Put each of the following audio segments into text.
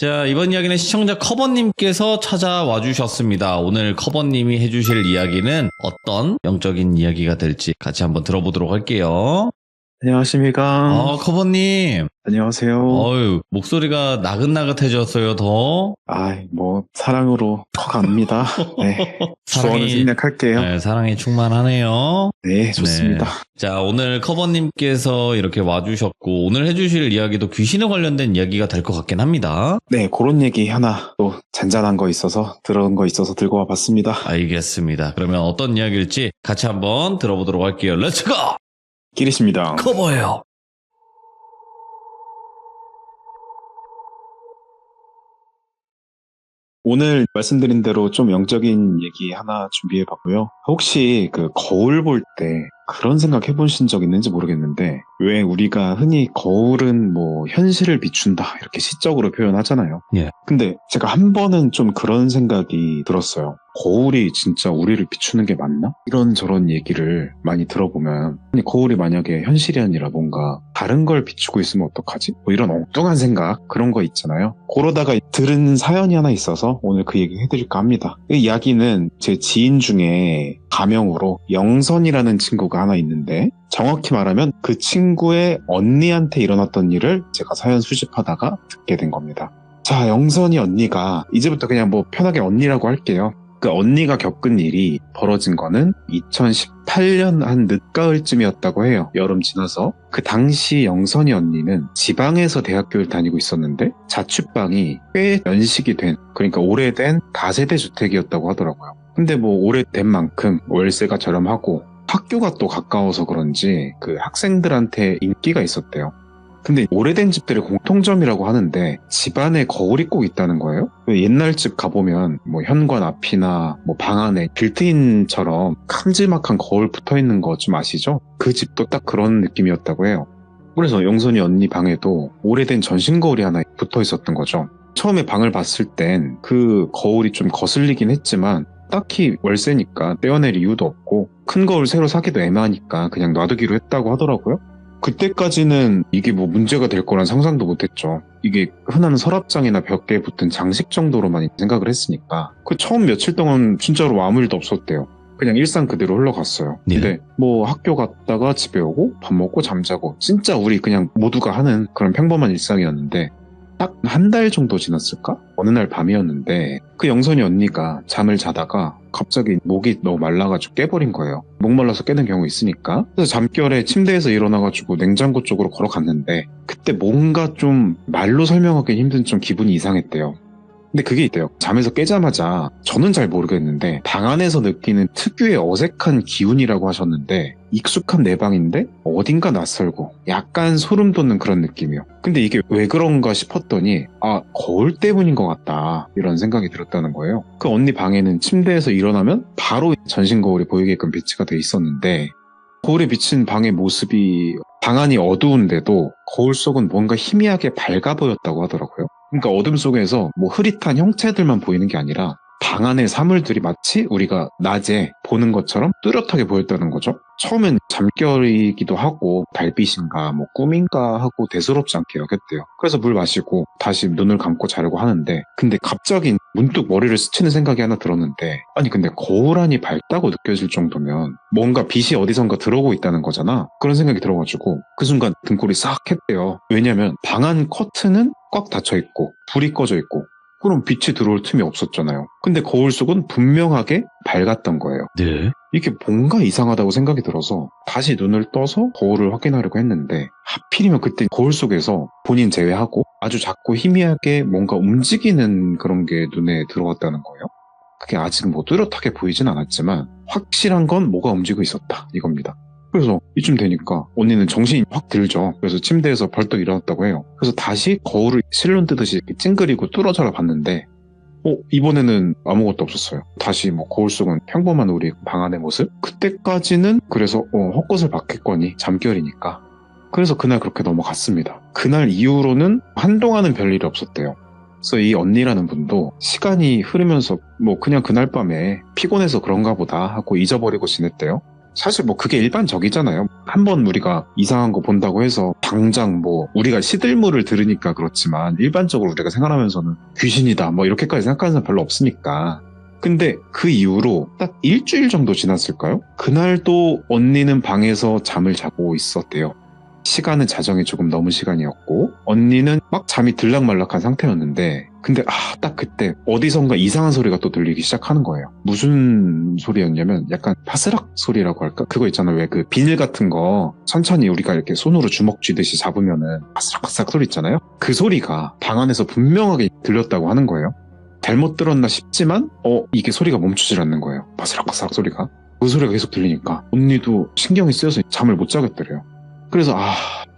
자, 이번 이야기는 시청자 커버님께서 찾아와 주셨습니다. 오늘 커버님이 해주실 이야기는 어떤 영적인 이야기가 될지 같이 한번 들어보도록 할게요. 안녕하십니까. 커버님. 안녕하세요. 목소리가 나긋나긋해졌어요, 더. 사랑으로 커갑니다. 네. 소원을 생략할게요. 네, 사랑이 충만하네요. 네, 좋습니다. 네. 자, 오늘 커버님께서 이렇게 와주셨고, 오늘 해주실 이야기도 귀신에 관련된 이야기가 될 것 같긴 합니다. 네, 그런 얘기 하나 또 잔잔한 거 있어서, 들은 거 있어서 들고 와봤습니다. 알겠습니다. 그러면 어떤 이야기일지 같이 한번 들어보도록 할게요. 렛츠고! 기리십니다. 커버예요. 오늘 말씀드린 대로 좀 영적인 얘기 하나 준비해봤고요. 혹시 거울 볼 때 그런 생각 해보신 적 있는지 모르겠는데, 왜 우리가 흔히 거울은 현실을 비춘다 이렇게 시적으로 표현하잖아요. 예. 근데 제가 한 번은 좀 그런 생각이 들었어요. 거울이 진짜 우리를 비추는 게 맞나? 이런저런 얘기를 많이 들어보면, 아니, 거울이 만약에 현실이 아니라 뭔가 다른 걸 비추고 있으면 어떡하지? 이런 엉뚱한 생각, 그런 거 있잖아요. 그러다가 들은 사연이 하나 있어서 오늘 그 얘기 해드릴까 합니다. 이 이야기는 제 지인 중에 가명으로 영선이라는 친구가 하나 있는데, 정확히 말하면 그 친구의 언니한테 일어났던 일을 제가 사연 수집하다가 듣게 된 겁니다. 자, 영선이 언니가, 이제부터 그냥 편하게 언니라고 할게요. 그 언니가 겪은 일이 벌어진 거는 2018년 한 늦가을쯤이었다고 해요. 여름 지나서. 그 당시 영선이 언니는 지방에서 대학교를 다니고 있었는데, 자취방이 꽤 연식이 된, 그러니까 오래된 다세대 주택이었다고 하더라고요. 근데 오래된 만큼 월세가 저렴하고 학교가 또 가까워서 그런지 그 학생들한테 인기가 있었대요. 근데 오래된 집들의 공통점이라고 하는데, 집안에 거울이 꼭 있다는 거예요. 옛날 집 가보면 현관 앞이나 방 안에 빌트인처럼 큼지막한 거울 붙어있는 거 좀 아시죠? 그 집도 딱 그런 느낌이었다고 해요. 그래서 영선이 언니 방에도 오래된 전신 거울이 하나 붙어 있었던 거죠. 처음에 방을 봤을 땐 그 거울이 좀 거슬리긴 했지만 딱히 월세니까 떼어낼 이유도 없고 큰 거울 새로 사기도 애매하니까 그냥 놔두기로 했다고 하더라고요. 그때까지는 이게 문제가 될 거란 상상도 못했죠. 이게 흔한 서랍장이나 벽에 붙은 장식 정도로만 생각을 했으니까. 그 처음 며칠 동안 진짜로 아무 일도 없었대요. 그냥 일상 그대로 흘러갔어요. 네. 근데 학교 갔다가 집에 오고 밥 먹고 잠자고, 진짜 우리 그냥 모두가 하는 그런 평범한 일상이었는데, 딱 한 달 정도 지났을까? 어느 날 밤이었는데 그 영선이 언니가 잠을 자다가 갑자기 목이 너무 말라가지고 깨버린 거예요. 목 말라서 깨는 경우 있으니까. 그래서 잠결에 침대에서 일어나가지고 냉장고 쪽으로 걸어갔는데, 그때 뭔가 좀 말로 설명하기 힘든 좀 기분이 이상했대요. 근데 그게 있대요. 잠에서 깨자마자, 저는 잘 모르겠는데 방 안에서 느끼는 특유의 어색한 기운이라고 하셨는데, 익숙한 내 방인데 어딘가 낯설고 약간 소름 돋는 그런 느낌이요. 근데 이게 왜 그런가 싶었더니, 거울 때문인 것 같다, 이런 생각이 들었다는 거예요. 그 언니 방에는 침대에서 일어나면 바로 전신 거울이 보이게끔 배치가 돼 있었는데, 거울에 비친 방의 모습이 방 안이 어두운데도 거울 속은 뭔가 희미하게 밝아 보였다고 하더라고요. 그러니까 어둠 속에서 흐릿한 형체들만 보이는 게 아니라 방 안의 사물들이 마치 우리가 낮에 보는 것처럼 뚜렷하게 보였다는 거죠. 처음엔 잠결이기도 하고 달빛인가 꿈인가 하고 대수롭지 않게 여겼대요. 그래서 물 마시고 다시 눈을 감고 자려고 하는데, 근데 갑자기 문득 머리를 스치는 생각이 하나 들었는데, 아니 근데 거울 안이 밝다고 느껴질 정도면 뭔가 빛이 어디선가 들어오고 있다는 거잖아. 그런 생각이 들어가지고 그 순간 등골이 싹 했대요. 왜냐면 방 안 커튼은 꽉 닫혀 있고 불이 꺼져 있고, 그럼 빛이 들어올 틈이 없었잖아요. 근데 거울 속은 분명하게 밝았던 거예요. 네. 이게 뭔가 이상하다고 생각이 들어서 다시 눈을 떠서 거울을 확인하려고 했는데, 하필이면 그때 거울 속에서 본인 제외하고 아주 작고 희미하게 뭔가 움직이는 그런 게 눈에 들어왔다는 거예요. 그게 아직 뚜렷하게 보이진 않았지만 확실한 건 뭐가 움직이고 있었다, 이겁니다. 그래서 이쯤 되니까 언니는 정신이 확 들죠. 그래서 침대에서 벌떡 일어났다고 해요. 그래서 다시 거울을 실눈 뜨듯이 찡그리고 뚫어져라 봤는데, 이번에는 아무것도 없었어요. 다시 거울 속은 평범한 우리 방 안의 모습? 그때까지는 그래서 헛것을 봤겠거니, 잠결이니까. 그래서 그날 그렇게 넘어갔습니다. 그날 이후로는 한동안은 별일이 없었대요. 그래서 이 언니라는 분도 시간이 흐르면서 그냥 그날 밤에 피곤해서 그런가 보다 하고 잊어버리고 지냈대요. 사실 뭐 그게 일반적이잖아요. 한번 우리가 이상한 거 본다고 해서 당장 뭐 우리가 시들물을 들으니까 그렇지만 일반적으로 우리가 생활하면서는 귀신이다 뭐 이렇게까지 생각하는 사람 별로 없으니까. 근데 그 이후로 딱 일주일 정도 지났을까요? 그날도 언니는 방에서 잠을 자고 있었대요. 시간은 자정이 조금 넘은 시간이었고 언니는 막 잠이 들락말락한 상태였는데 근데 딱 그때 어디선가 이상한 소리가 또 들리기 시작하는 거예요. 무슨 소리였냐면 약간 바스락 소리라고 할까? 그거 있잖아요. 왜 그 비닐 같은 거 천천히 우리가 이렇게 손으로 주먹 쥐듯이 잡으면은 바스락바스락 소리 있잖아요. 그 소리가 방 안에서 분명하게 들렸다고 하는 거예요. 잘못 들었나 싶지만 이게 소리가 멈추질 않는 거예요. 바스락바스락 소리가. 그 소리가 계속 들리니까 언니도 신경이 쓰여서 잠을 못 자겠더래요. 그래서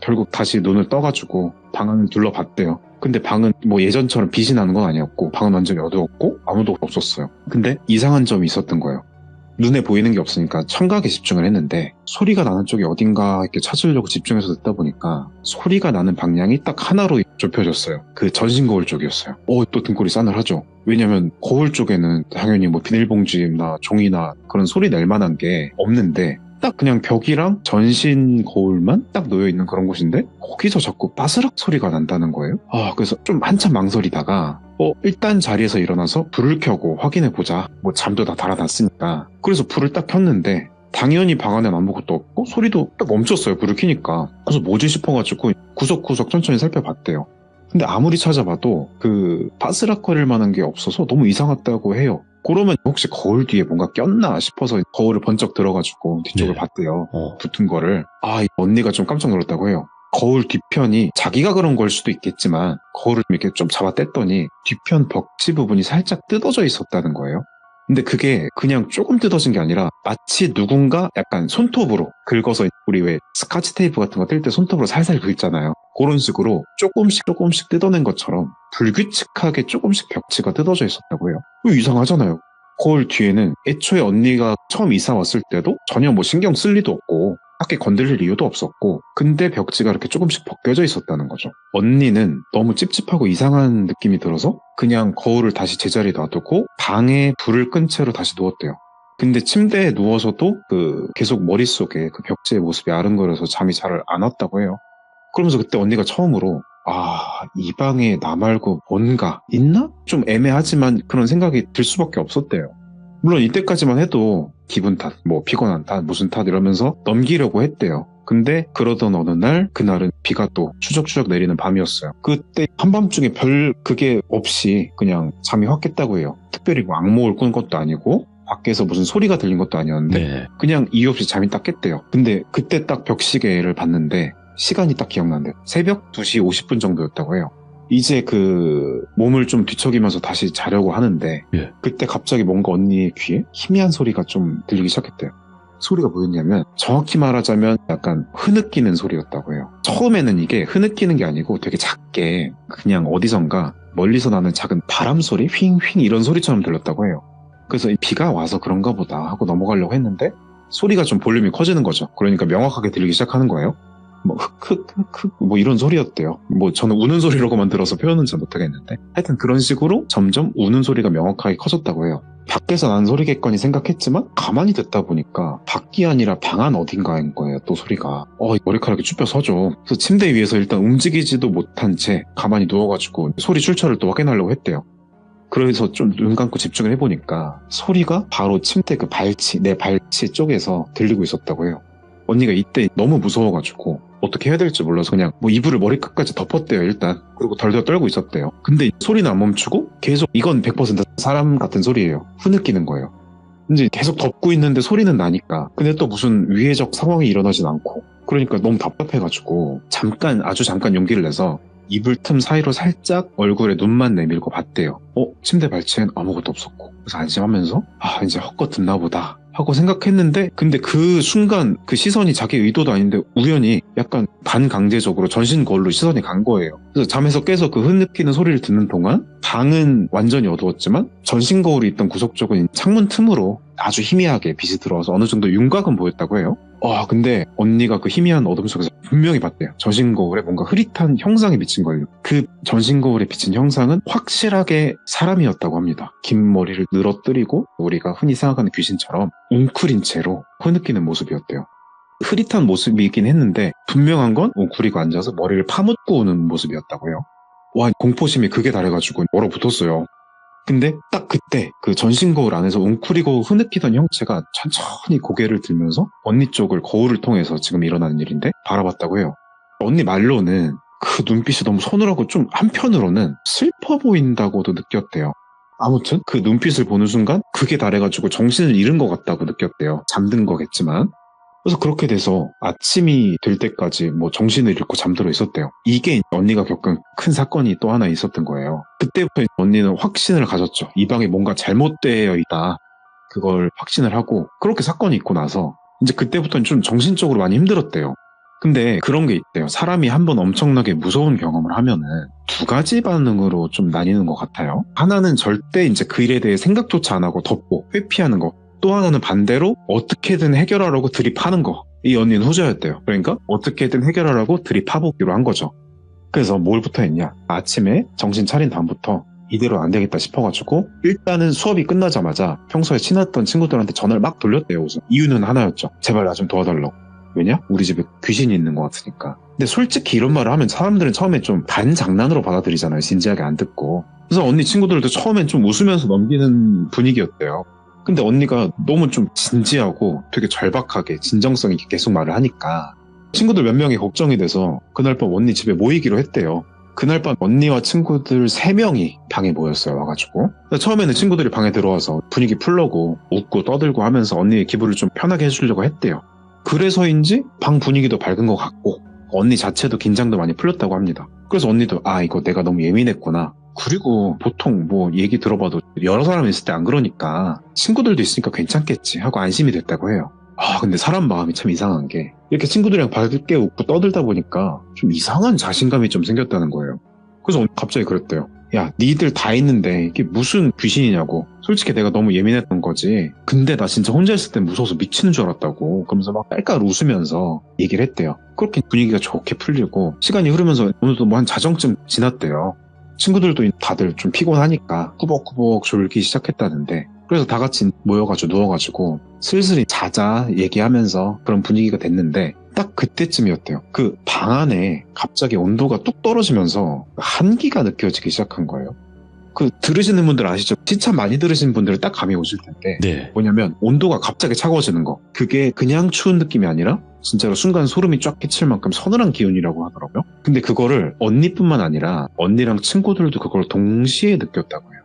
결국 다시 눈을 떠가지고 방을 둘러봤대요. 근데 방은 뭐 예전처럼 빛이 나는 건 아니었고 방은 완전히 어두웠고 아무도 없었어요. 근데 이상한 점이 있었던 거예요. 눈에 보이는 게 없으니까 청각에 집중을 했는데 소리가 나는 쪽이 어딘가 이렇게 찾으려고 집중해서 듣다 보니까 소리가 나는 방향이 딱 하나로 좁혀졌어요. 그 전신 거울 쪽이었어요. 또 등골이 싸늘하죠. 왜냐면 거울 쪽에는 당연히 뭐 비닐봉지나 종이나 그런 소리 낼 만한 게 없는데 딱 그냥 벽이랑 전신 거울만 딱 놓여있는 그런 곳인데 거기서 자꾸 바스락 소리가 난다는 거예요. 그래서 좀 한참 망설이다가 일단 자리에서 일어나서 불을 켜고 확인해보자. 뭐 잠도 다 달아났으니까. 그래서 불을 딱 켰는데 당연히 방 안엔 아무것도 없고 소리도 딱 멈췄어요. 불을 켜니까. 그래서 뭐지 싶어가지고 구석구석 천천히 살펴봤대요. 근데 아무리 찾아봐도 그 바스락거릴 만한 게 없어서 너무 이상하다고 해요. 그러면 혹시 거울 뒤에 뭔가 꼈나 싶어서 거울을 번쩍 들어가지고 뒤쪽을 네. 봤대요. 붙은 거를. 언니가 좀 깜짝 놀랐다고 해요. 거울 뒤편이 자기가 그런 걸 수도 있겠지만 거울을 이렇게 좀 잡아 뗐더니 뒤편 벽지 부분이 살짝 뜯어져 있었다는 거예요. 근데 그게 그냥 조금 뜯어진 게 아니라 마치 누군가 약간 손톱으로 긁어서 우리 왜 스카치 테이프 같은 거 뗄 때 손톱으로 살살 긁잖아요. 그런 식으로 조금씩 뜯어낸 것처럼 불규칙하게 조금씩 벽지가 뜯어져 있었다고 해요. 이상하잖아요. 거울 뒤에는 애초에 언니가 처음 이사 왔을 때도 전혀 뭐 신경 쓸 리도 없고 밖에 건드릴 이유도 없었고 근데 벽지가 이렇게 조금씩 벗겨져 있었다는 거죠. 언니는 너무 찝찝하고 이상한 느낌이 들어서 그냥 거울을 다시 제자리에 놔두고 방에 불을 끈 채로 다시 누웠대요. 근데 침대에 누워서도 계속 머릿속에 그 벽지의 모습이 아른거려서 잠이 잘 안 왔다고 해요. 그러면서 그때 언니가 처음으로 이 방에 나 말고 뭔가 있나? 좀 애매하지만 그런 생각이 들 수밖에 없었대요. 물론 이때까지만 해도 기분 탓, 뭐 피곤한 탓, 무슨 탓 이러면서 넘기려고 했대요. 근데 그러던 어느 날 그날은 비가 또 추적추적 내리는 밤이었어요. 그때 한밤중에 별 그게 없이 그냥 잠이 확 깼다고 해요. 특별히 뭐 악몽을 꾼 것도 아니고 밖에서 무슨 소리가 들린 것도 아니었는데 네. 그냥 이유 없이 잠이 딱 깼대요. 근데 그때 딱 벽시계를 봤는데 시간이 딱 기억난대요. 새벽 2시 50분 정도였다고 해요. 이제 몸을 좀 뒤척이면서 다시 자려고 하는데 예. 그때 갑자기 뭔가 언니의 귀에 희미한 소리가 좀 들리기 시작했대요. 소리가 뭐였냐면 정확히 말하자면 약간 흐느끼는 소리였다고 해요. 처음에는 이게 흐느끼는 게 아니고 되게 작게 그냥 어디선가 멀리서 나는 작은 바람 소리? 휘잉휘잉 이런 소리처럼 들렸다고 해요. 그래서 비가 와서 그런가 보다 하고 넘어가려고 했는데 소리가 좀 볼륨이 커지는 거죠. 그러니까 명확하게 들리기 시작하는 거예요. 뭐 흑흑흑흑 뭐 이런 소리였대요. 뭐 저는 우는 소리라고만 들어서 표현은 잘 못하겠는데 하여튼 그런 식으로 점점 우는 소리가 명확하게 커졌다고 해요. 밖에서 나는 소리겠거니 생각했지만 가만히 듣다 보니까 밖이 아니라 방 안 어딘가인 거예요. 또 소리가 머리카락이 쭈뼛 서죠. 그래서 침대 위에서 일단 움직이지도 못한 채 가만히 누워가지고 소리 출처를 또 확인하려고 했대요. 그래서 좀 눈 감고 집중을 해보니까 소리가 바로 침대 내 발치 쪽에서 들리고 있었다고 해요. 언니가 이때 너무 무서워가지고 어떻게 해야 될지 몰라서 그냥 뭐 이불을 머리끝까지 덮었대요 일단. 그리고 덜덜 떨고 있었대요. 근데 소리는 안 멈추고 계속 이건 100% 사람 같은 소리예요. 흐느끼는 거예요. 이제 계속 덮고 있는데 소리는 나니까 근데 또 무슨 위해적 상황이 일어나진 않고 그러니까 너무 답답해가지고 아주 잠깐 용기를 내서 이불 틈 사이로 살짝 얼굴에 눈만 내밀고 봤대요. 침대 발치엔 아무것도 없었고 그래서 안심하면서 이제 헛것 듣나 보다 하고 생각했는데 근데 그 순간 그 시선이 자기 의도도 아닌데 우연히 약간 반강제적으로 전신 거울로 시선이 간 거예요. 그래서 잠에서 깨서 그 흐느끼는 소리를 듣는 동안 방은 완전히 어두웠지만 전신 거울이 있던 구석 쪽은 창문 틈으로 아주 희미하게 빛이 들어와서 어느 정도 윤곽은 보였다고 해요. 근데 언니가 그 희미한 어둠 속에서 분명히 봤대요. 전신 거울에 뭔가 흐릿한 형상이 비친 거예요. 그 전신 거울에 비친 형상은 확실하게 사람이었다고 합니다. 긴 머리를 늘어뜨리고 우리가 흔히 생각하는 귀신처럼 웅크린 채로 흐느끼는 모습이었대요. 흐릿한 모습이긴 했는데 분명한 건 웅크리고 앉아서 머리를 파묻고 오는 모습이었다고요. 와, 공포심이 극에 달해가지고 얼어붙었어요. 근데 딱 그때 그 전신 거울 안에서 웅크리고 흐느끼던 형체가 천천히 고개를 들면서 언니 쪽을 거울을 통해서 지금 일어나는 일인데 바라봤다고 해요. 언니 말로는 그 눈빛이 너무 서늘하고 좀 한편으로는 슬퍼 보인다고도 느꼈대요. 아무튼 그 눈빛을 보는 순간 극에 달해가지고 정신을 잃은 것 같다고 느꼈대요. 잠든 거겠지만. 그래서 그렇게 돼서 아침이 될 때까지 뭐 정신을 잃고 잠들어 있었대요. 이게 언니가 겪은 큰 사건이 또 하나 있었던 거예요. 그때부터 언니는 확신을 가졌죠. 이 방에 뭔가 잘못되어 있다. 그걸 확신을 하고 그렇게 사건이 있고 나서 이제 그때부터는 좀 정신적으로 많이 힘들었대요. 근데 그런 게 있대요. 사람이 한번 엄청나게 무서운 경험을 하면은 두 가지 반응으로 좀 나뉘는 것 같아요. 하나는 절대 이제 그 일에 대해 생각조차 안 하고 덮고 회피하는 거. 또 하나는 반대로 어떻게든 해결하라고 들이파는 거. 이 언니는 후자였대요. 그러니까 어떻게든 해결하라고 들이파보기로 한 거죠. 그래서 뭘부터 했냐. 아침에 정신 차린 다음부터 이대로 안 되겠다 싶어가지고 일단은 수업이 끝나자마자 평소에 친했던 친구들한테 전화를 막 돌렸대요. 우선 이유는 하나였죠. 제발 나 좀 도와달라고. 왜냐? 우리 집에 귀신이 있는 것 같으니까. 근데 솔직히 이런 말을 하면 사람들은 처음에 좀 반장난으로 받아들이잖아요. 진지하게 안 듣고. 그래서 언니 친구들도 처음엔 좀 웃으면서 넘기는 분위기였대요. 근데 언니가 너무 좀 진지하고 되게 절박하게 진정성 있게 계속 말을 하니까 친구들 몇 명이 걱정이 돼서 그날 밤 언니 집에 모이기로 했대요. 그날 밤 언니와 친구들 3명이 방에 모였어요. 와가지고 처음에는 친구들이 방에 들어와서 분위기 풀려고 웃고 떠들고 하면서 언니의 기분을 좀 편하게 해주려고 했대요. 그래서인지 방 분위기도 밝은 것 같고 언니 자체도 긴장도 많이 풀렸다고 합니다. 그래서 언니도 이거 내가 너무 예민했구나. 그리고 보통 뭐 얘기 들어봐도 여러 사람이 있을 때 안 그러니까 친구들도 있으니까 괜찮겠지 하고 안심이 됐다고 해요. 근데 사람 마음이 참 이상한 게 이렇게 친구들이랑 밝게 웃고 떠들다 보니까 좀 이상한 자신감이 좀 생겼다는 거예요. 그래서 갑자기 그랬대요. 야, 니들 다 있는데 이게 무슨 귀신이냐고. 솔직히 내가 너무 예민했던 거지. 근데 나 진짜 혼자 있을 땐 무서워서 미치는 줄 알았다고. 그러면서 막 깔깔 웃으면서 얘기를 했대요. 그렇게 분위기가 좋게 풀리고 시간이 흐르면서 오늘도 뭐 한 자정쯤 지났대요. 친구들도 다들 좀 피곤하니까 꾸벅꾸벅 졸기 시작했다는데 그래서 다 같이 모여가지고 누워가지고 슬슬 자자 얘기하면서 그런 분위기가 됐는데 딱 그때쯤이었대요. 그 방 안에 갑자기 온도가 뚝 떨어지면서 한기가 느껴지기 시작한 거예요. 그 들으시는 분들 아시죠? 시차 많이 들으신 분들은 딱 감이 오실 텐데 네. 뭐냐면 온도가 갑자기 차가워지는 거. 그게 그냥 추운 느낌이 아니라 진짜로 순간 소름이 쫙 끼칠 만큼 서늘한 기운이라고 하더라고요. 근데 그거를 언니뿐만 아니라 언니랑 친구들도 그걸 동시에 느꼈다고 해요.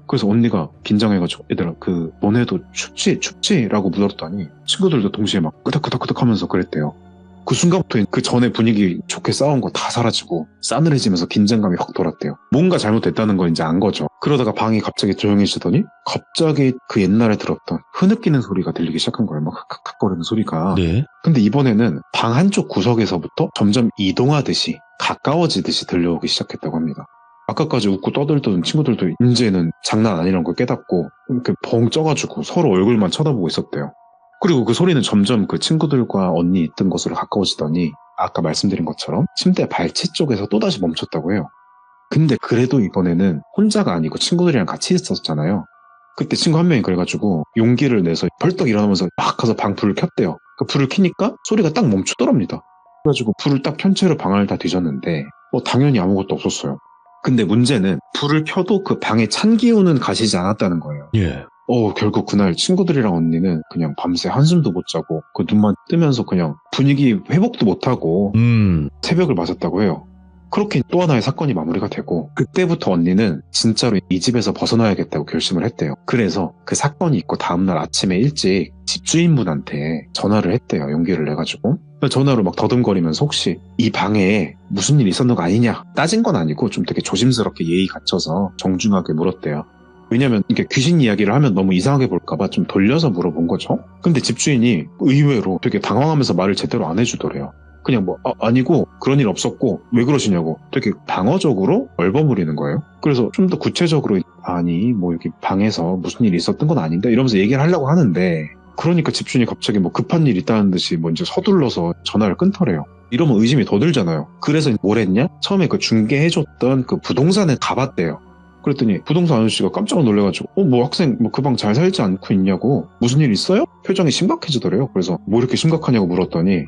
그래서 언니가 긴장해가지고 얘들아 너네도 춥지? 라고 물었더니 친구들도 동시에 막 끄덕끄덕끄덕 하면서 그랬대요. 그 순간부터 그 전에 분위기 좋게 싸운 거 다 사라지고 싸늘해지면서 긴장감이 확 돌았대요. 뭔가 잘못됐다는 걸 이제 안 거죠. 그러다가 방이 갑자기 조용해지더니 갑자기 그 옛날에 들었던 흐느끼는 소리가 들리기 시작한 거예요. 막 흑흑거리는 소리가. 네. 근데 이번에는 방 한쪽 구석에서부터 점점 이동하듯이 가까워지듯이 들려오기 시작했다고 합니다. 아까까지 웃고 떠들던 친구들도 이제는 장난 아니라는 걸 깨닫고 이렇게 벙 쪄가지고 서로 얼굴만 쳐다보고 있었대요. 그리고 그 소리는 점점 그 친구들과 언니 있던 곳으로 가까워지더니 아까 말씀드린 것처럼 침대 발치 쪽에서 또다시 멈췄다고 해요. 근데 그래도 이번에는 혼자가 아니고 친구들이랑 같이 있었잖아요. 그때 친구 한 명이 그래가지고 용기를 내서 벌떡 일어나면서 막 가서 방 불을 켰대요. 그 불을 켜니까 소리가 딱 멈추더랍니다. 그래가지고 불을 딱 켠 채로 방을 다 뒤졌는데 당연히 아무것도 없었어요. 근데 문제는 불을 켜도 그 방에 찬 기운은 가시지 않았다는 거예요. 예. 결국 그날 친구들이랑 언니는 그냥 밤새 한숨도 못 자고 그 눈만 뜨면서 그냥 분위기 회복도 못하고 새벽을 맞았다고 해요. 그렇게 또 하나의 사건이 마무리가 되고 그때부터 언니는 진짜로 이 집에서 벗어나야겠다고 결심을 했대요. 그래서 그 사건이 있고 다음날 아침에 일찍 집주인분한테 전화를 했대요. 용기를 내가지고. 전화로 막 더듬거리면서 혹시 이 방에 무슨 일 있었는 거 아니냐 따진 건 아니고 좀 되게 조심스럽게 예의 갖춰서 정중하게 물었대요. 왜냐면 이게 귀신 이야기를 하면 너무 이상하게 볼까봐 좀 돌려서 물어본 거죠. 근데 집주인이 의외로 되게 당황하면서 말을 제대로 안 해주더래요. 그냥 아니고 그런 일 없었고 왜 그러시냐고 되게 방어적으로 얼버무리는 거예요. 그래서 좀 더 구체적으로 아니 여기 방에서 무슨 일이 있었던 건 아닌데 이러면서 얘기를 하려고 하는데 그러니까 집주인이 갑자기 뭐 급한 일 있다는 듯이 뭐 이제 서둘러서 전화를 끊더래요. 이러면 의심이 더 들잖아요. 그래서 뭘 했냐? 처음에 그 중개해줬던 그 부동산에 가봤대요. 그랬더니 부동산 아저씨가 깜짝 놀래가지고 뭐 학생 뭐 그 방 잘 살지 않고 있냐고, 무슨 일 있어요? 표정이 심각해지더래요. 그래서 뭐 이렇게 심각하냐고 물었더니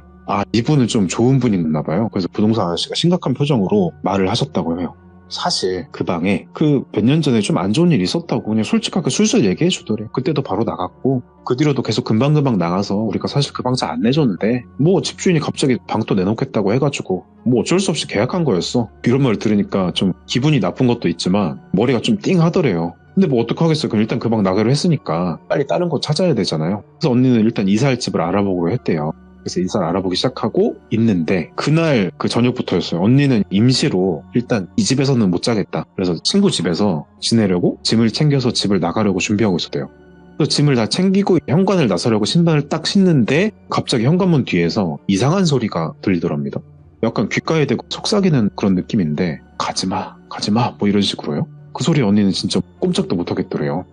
이분은 좀 좋은 분인가 봐요. 그래서 부동산 아저씨가 심각한 표정으로 말을 하셨다고 해요. 사실 그 방에 그 몇 년 전에 좀 안 좋은 일이 있었다고 그냥 솔직하게 술술 얘기해 주더래요. 그때도 바로 나갔고 그 뒤로도 계속 금방금방 나가서 우리가 사실 그 방 잘 안 내줬는데 뭐 집주인이 갑자기 방 또 내놓겠다고 해가지고 뭐 어쩔 수 없이 계약한 거였어. 이런 말 들으니까 좀 기분이 나쁜 것도 있지만 머리가 좀 띵 하더래요. 근데 뭐 어떡하겠어요. 그럼 일단 그 방 나가기로 했으니까 빨리 다른 거 찾아야 되잖아요. 그래서 언니는 일단 이사할 집을 알아보기로 했대요. 그래서 이사를 알아보기 시작하고 있는데 그날 그 저녁부터였어요. 언니는 임시로 일단 이 집에서는 못 자겠다. 그래서 친구 집에서 지내려고 짐을 챙겨서 집을 나가려고 준비하고 있었대요. 그래서 짐을 다 챙기고 현관을 나서려고 신발을 딱 신는데 갑자기 현관문 뒤에서 이상한 소리가 들리더랍니다. 약간 귓가에 대고 속삭이는 그런 느낌인데 가지마 가지마 뭐 이런 식으로요. 그 소리에 언니는 진짜 꼼짝도 못하겠더래요.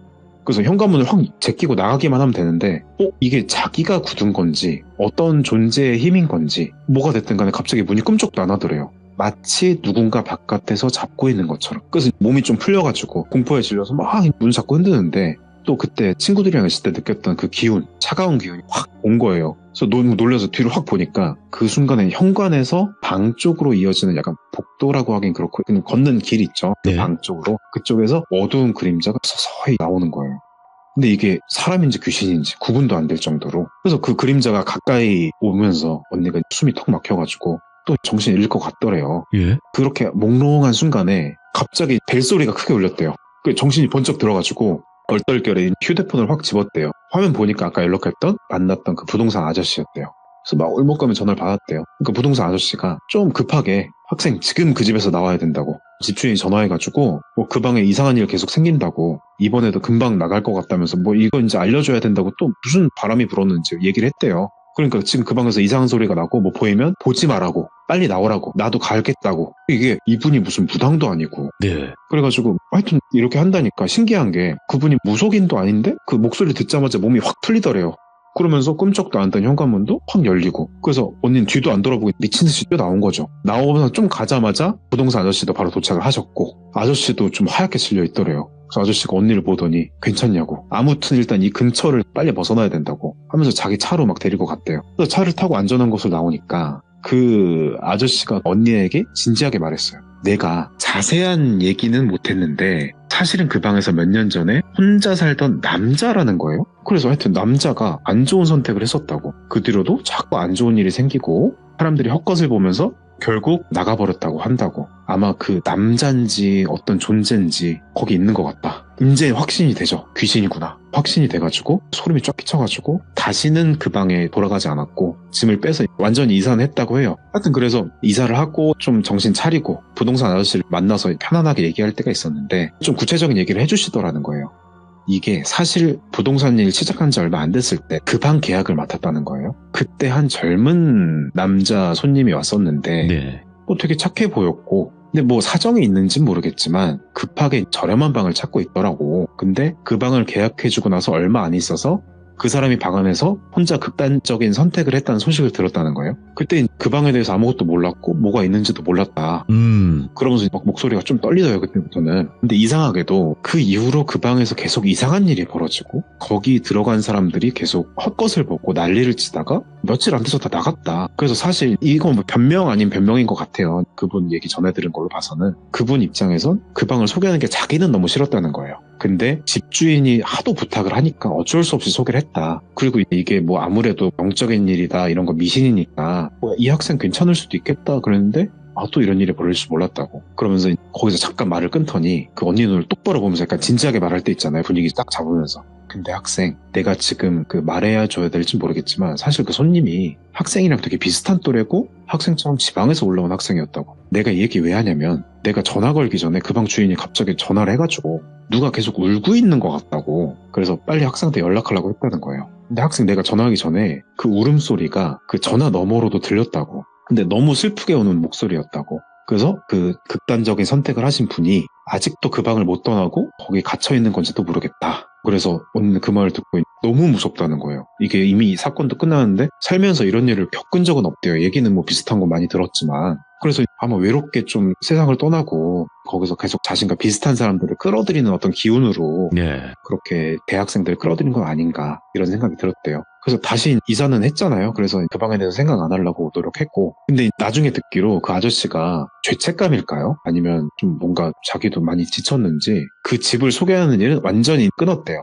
그래서 현관문을 확 제끼고 나가기만 하면 되는데 이게 자기가 굳은 건지 어떤 존재의 힘인 건지 뭐가 됐든 간에 갑자기 문이 끔찍도 안 하더래요. 마치 누군가 바깥에서 잡고 있는 것처럼. 그래서 몸이 좀 풀려가지고 공포에 질려서 막 문 잡고 흔드는데 또 그때 친구들이랑 있을 때 느꼈던 그 기운, 차가운 기운이 확 온 거예요. 그래서 너무 놀라서 뒤로 확 보니까 그 순간에 현관에서 방 쪽으로 이어지는 약간 복도라고 하긴 그렇고 걷는 길 있죠. 그 네. 방 쪽으로. 그쪽에서 어두운 그림자가 서서히 나오는 거예요. 근데 이게 사람인지 귀신인지 구분도 안 될 정도로. 그래서 그 그림자가 가까이 오면서 언니가 숨이 턱 막혀가지고 또 정신이 잃을 것 같더래요. 예. 그렇게 몽롱한 순간에 갑자기 벨소리가 크게 울렸대요. 그 정신이 번쩍 들어가지고 얼떨결에 휴대폰을 확 집었대요. 화면 보니까 아까 연락했던 만났던 그 부동산 아저씨였대요. 그래서 막 울먹거리며 전화를 받았대요. 그러니까 부동산 아저씨가 좀 급하게 학생 지금 그 집에서 나와야 된다고. 집주인이 전화해가지고 뭐 그 방에 이상한 일 계속 생긴다고, 이번에도 금방 나갈 것 같다면서 뭐 이거 이제 알려줘야 된다고 또 무슨 바람이 불었는지 얘기를 했대요. 그러니까 지금 그 방에서 이상한 소리가 나고 뭐 보이면 보지 말라고, 빨리 나오라고, 나도 가겠다고. 이게 이분이 무슨 무당도 아니고. 네. 그래가지고 하여튼 이렇게 한다니까 신기한 게 그분이 무속인도 아닌데 그 목소리 듣자마자 몸이 확 풀리더래요. 그러면서 끔찍도 안 된 현관문도 확 열리고, 그래서 언니는 뒤도 안 돌아보고 미친 듯이 뛰어나온 거죠. 나오면서 좀 가자마자 부동산 아저씨도 바로 도착을 하셨고 아저씨도 좀 하얗게 질려 있더래요. 그래서 아저씨가 언니를 보더니 괜찮냐고, 아무튼 일단 이 근처를 빨리 벗어나야 된다고 하면서 자기 차로 막 데리고 갔대요. 그래서 차를 타고 안전한 곳으로 나오니까 그 아저씨가 언니에게 진지하게 말했어요. 내가 자세한 얘기는 못했는데 사실은 그 방에서 몇 년 전에 혼자 살던 남자라는 거예요. 그래서 하여튼 남자가 안 좋은 선택을 했었다고. 그 뒤로도 자꾸 안 좋은 일이 생기고 사람들이 헛것을 보면서 결국 나가버렸다고 한다고. 아마 그 남잔지 어떤 존재인지 거기 있는 것 같다. 이제 확신이 되죠. 귀신이구나. 확신이 돼가지고 소름이 쫙 끼쳐가지고 다시는 그 방에 돌아가지 않았고 짐을 빼서 완전히 이사는 했다고 해요. 하여튼 그래서 이사를 하고 좀 정신 차리고 부동산 아저씨를 만나서 편안하게 얘기할 때가 있었는데 좀 구체적인 얘기를 해주시더라는 거예요. 이게 사실 부동산 일 시작한 지 얼마 안 됐을 때 그 방 계약을 맡았다는 거예요. 그때 한 젊은 남자 손님이 왔었는데 네. 뭐 되게 착해 보였고, 근데 뭐 사정이 있는지는 모르겠지만 급하게 저렴한 방을 찾고 있더라고. 근데 그 방을 계약해주고 나서 얼마 안 있어서 그 사람이 방 안에서 혼자 극단적인 선택을 했다는 소식을 들었다는 거예요. 그때 그 방에 대해서 아무것도 몰랐고 뭐가 있는지도 몰랐다. 그러면서 막 목소리가 좀 떨리더라고요, 그때부터는. 근데 이상하게도 그 이후로 그 방에서 계속 이상한 일이 벌어지고 거기 들어간 사람들이 계속 헛것을 보고 난리를 치다가 며칠 안 돼서 다 나갔다. 그래서 사실 이건 뭐 변명 아닌 변명인 것 같아요. 그분 얘기 전해 들은 걸로 봐서는 그분 입장에선 그 방을 소개하는 게 자기는 너무 싫었다는 거예요. 근데 집주인이 하도 부탁을 하니까 어쩔 수 없이 소개를 했다. 그리고 이게 뭐 아무래도 영적인 일이다, 이런 거 미신이니까 뭐 이 학생 괜찮을 수도 있겠다 그랬는데 또 이런 일이 벌어질 줄 몰랐다고. 그러면서 거기서 잠깐 말을 끊더니 그 언니 눈을 똑바로 보면서 약간 진지하게 말할 때 있잖아요. 분위기 딱 잡으면서. 근데 학생, 내가 지금 그 말해야 줘야 될지 모르겠지만 사실 그 손님이 학생이랑 되게 비슷한 또래고 학생처럼 지방에서 올라온 학생이었다고. 내가 이 얘기 왜 하냐면 내가 전화 걸기 전에 그 방 주인이 갑자기 전화를 해가지고 누가 계속 울고 있는 것 같다고. 그래서 빨리 학생한테 연락하려고 했다는 거예요. 근데 학생, 내가 전화하기 전에 그 울음소리가 그 전화 너머로도 들렸다고. 근데 너무 슬프게 오는 목소리였다고. 그래서 그 극단적인 선택을 하신 분이 아직도 그 방을 못 떠나고 거기 갇혀있는 건지도 모르겠다. 그래서 언니는 그 말을 듣고 너무 무섭다는 거예요. 이게 이미 사건도 끝나는데 살면서 이런 일을 겪은 적은 없대요. 얘기는 뭐 비슷한 거 많이 들었지만. 그래서 아마 외롭게 좀 세상을 떠나고 거기서 계속 자신과 비슷한 사람들을 끌어들이는 어떤 기운으로 예. 그렇게 대학생들을 끌어들인 건 아닌가 이런 생각이 들었대요. 그래서 다시 이사는 했잖아요. 그래서 그 방에 대해서 생각 안 하려고 노력했고, 근데 나중에 듣기로 그 아저씨가 죄책감일까요? 아니면 좀 뭔가 자기도 많이 지쳤는지 그 집을 소개하는 일은 완전히 끊었대요.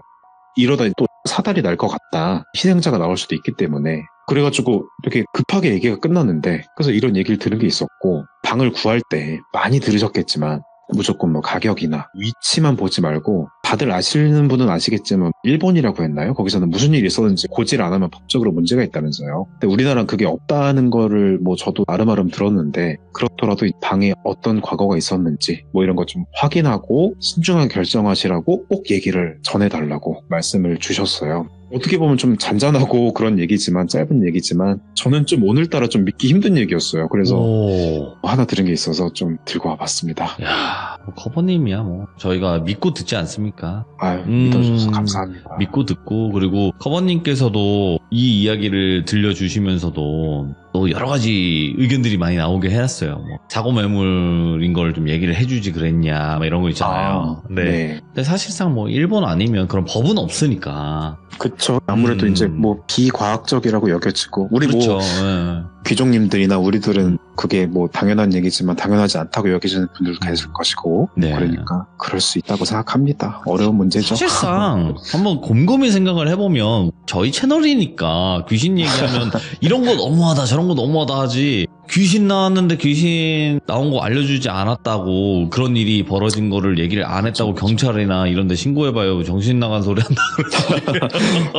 이러다 또 사달이 날 것 같다. 희생자가 나올 수도 있기 때문에. 그래가지고 이렇게 급하게 얘기가 끝났는데, 그래서 이런 얘기를 들은 게 있었고, 방을 구할 때 많이 들으셨겠지만 무조건 뭐 가격이나 위치만 보지 말고, 다들 아시는 분은 아시겠지만 일본이라고 했나요? 거기서는 무슨 일이 있었는지 고지를 안 하면 법적으로 문제가 있다면서요. 근데 우리나라는 그게 없다는 거를 뭐 저도 아름아름 들었는데, 그렇더라도 이 방에 어떤 과거가 있었는지 뭐 이런 거 좀 확인하고 신중하게 결정하시라고 꼭 얘기를 전해달라고 말씀을 주셨어요. 어떻게 보면 좀 잔잔하고 그런 얘기지만, 짧은 얘기지만 저는 좀 오늘따라 좀 믿기 힘든 얘기였어요. 그래서 오. 하나 들은 게 있어서 좀 들고 와봤습니다. 야, 뭐 커버님이야 뭐 저희가 믿고 듣지 않습니까? 아유, 믿어주셔서 감사합니다. 믿고 듣고, 그리고 커버님께서도 이 이야기를 들려주시면서도 또 여러 가지 의견들이 많이 나오게 해놨어요. 뭐 사고 매물인 걸 좀 얘기를 해주지 그랬냐, 막 이런 거 있잖아요. 네. 근데 사실상 뭐 일본 아니면 그런 법은 없으니까. 그쵸. 아무래도 이제 뭐 비과학적이라고 여겨지고, 우리 그렇죠. 뭐 예. 귀족님들이나 우리들은 그게 뭐 당연한 얘기지만 당연하지 않다고 여기시는 분들도 계실 것이고, 네. 그러니까 그럴 수 있다고 생각합니다. 어려운 문제죠. 사실상 한번 곰곰이 생각을 해보면 저희 채널이니까 귀신 얘기하면 이런 거 너무하다 저런 거 너무하다 하지, 귀신 나왔는데 귀신 나온 거 알려주지 않았다고 그런 일이 벌어진 거를 얘기를 안 했다고 경찰이나 이런 데 신고해봐요. 정신 나간 소리 한다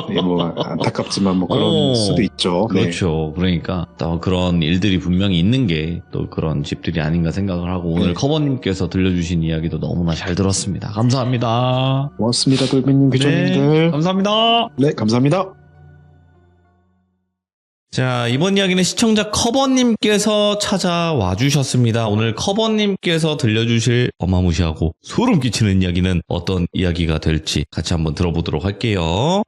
네, 뭐 안타깝지만 뭐 그런 수도 있죠. 네. 그렇죠. 그러니까 또 그런 일들이 분명히 있는 게 또 그런 집들이 아닌가 생각을 하고, 오늘 네. 커버님께서 들려주신 이야기도 너무나 잘 들었습니다. 감사합니다. 고맙습니다, 돌비님, 귀족님들. 감사합니다. 네, 감사합니다. 자, 이번 이야기는 시청자 커버님께서 찾아와 주셨습니다. 오늘 커버님께서 들려주실 어마무시하고 소름 끼치는 이야기는 어떤 이야기가 될지 같이 한번 들어보도록 할게요.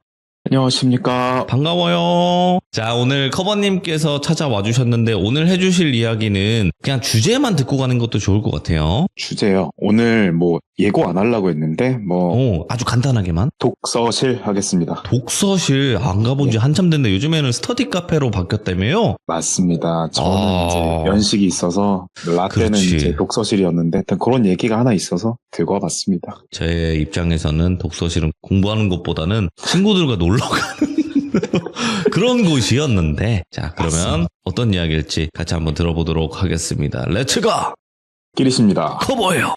안녕하십니까. 반가워요. 자, 오늘 커버님께서 찾아와 주셨는데 오늘 해주실 이야기는 그냥 주제만 듣고 가는 것도 좋을 것 같아요. 주제요. 오늘 뭐 예고 안 하려고 했는데 뭐 아주 간단하게만. 독서실 하겠습니다. 독서실 안 가본 지 한참 됐는데 요즘에는 스터디 카페로 바뀌었다며요? 맞습니다. 저는 이제 연식이 있어서 라떼는 그렇지. 이제 독서실이었는데 하여튼 그런 얘기가 하나 있어서 들고 와봤습니다. 제 입장에서는 독서실은 공부하는 것보다는 친구들과 놀러 가는 그런 곳이었는데, 자, 그러면 맞습니다. 어떤 이야기일지 같이 한번 들어보도록 하겠습니다. 렛츠가 끼리십니다. 커버예요.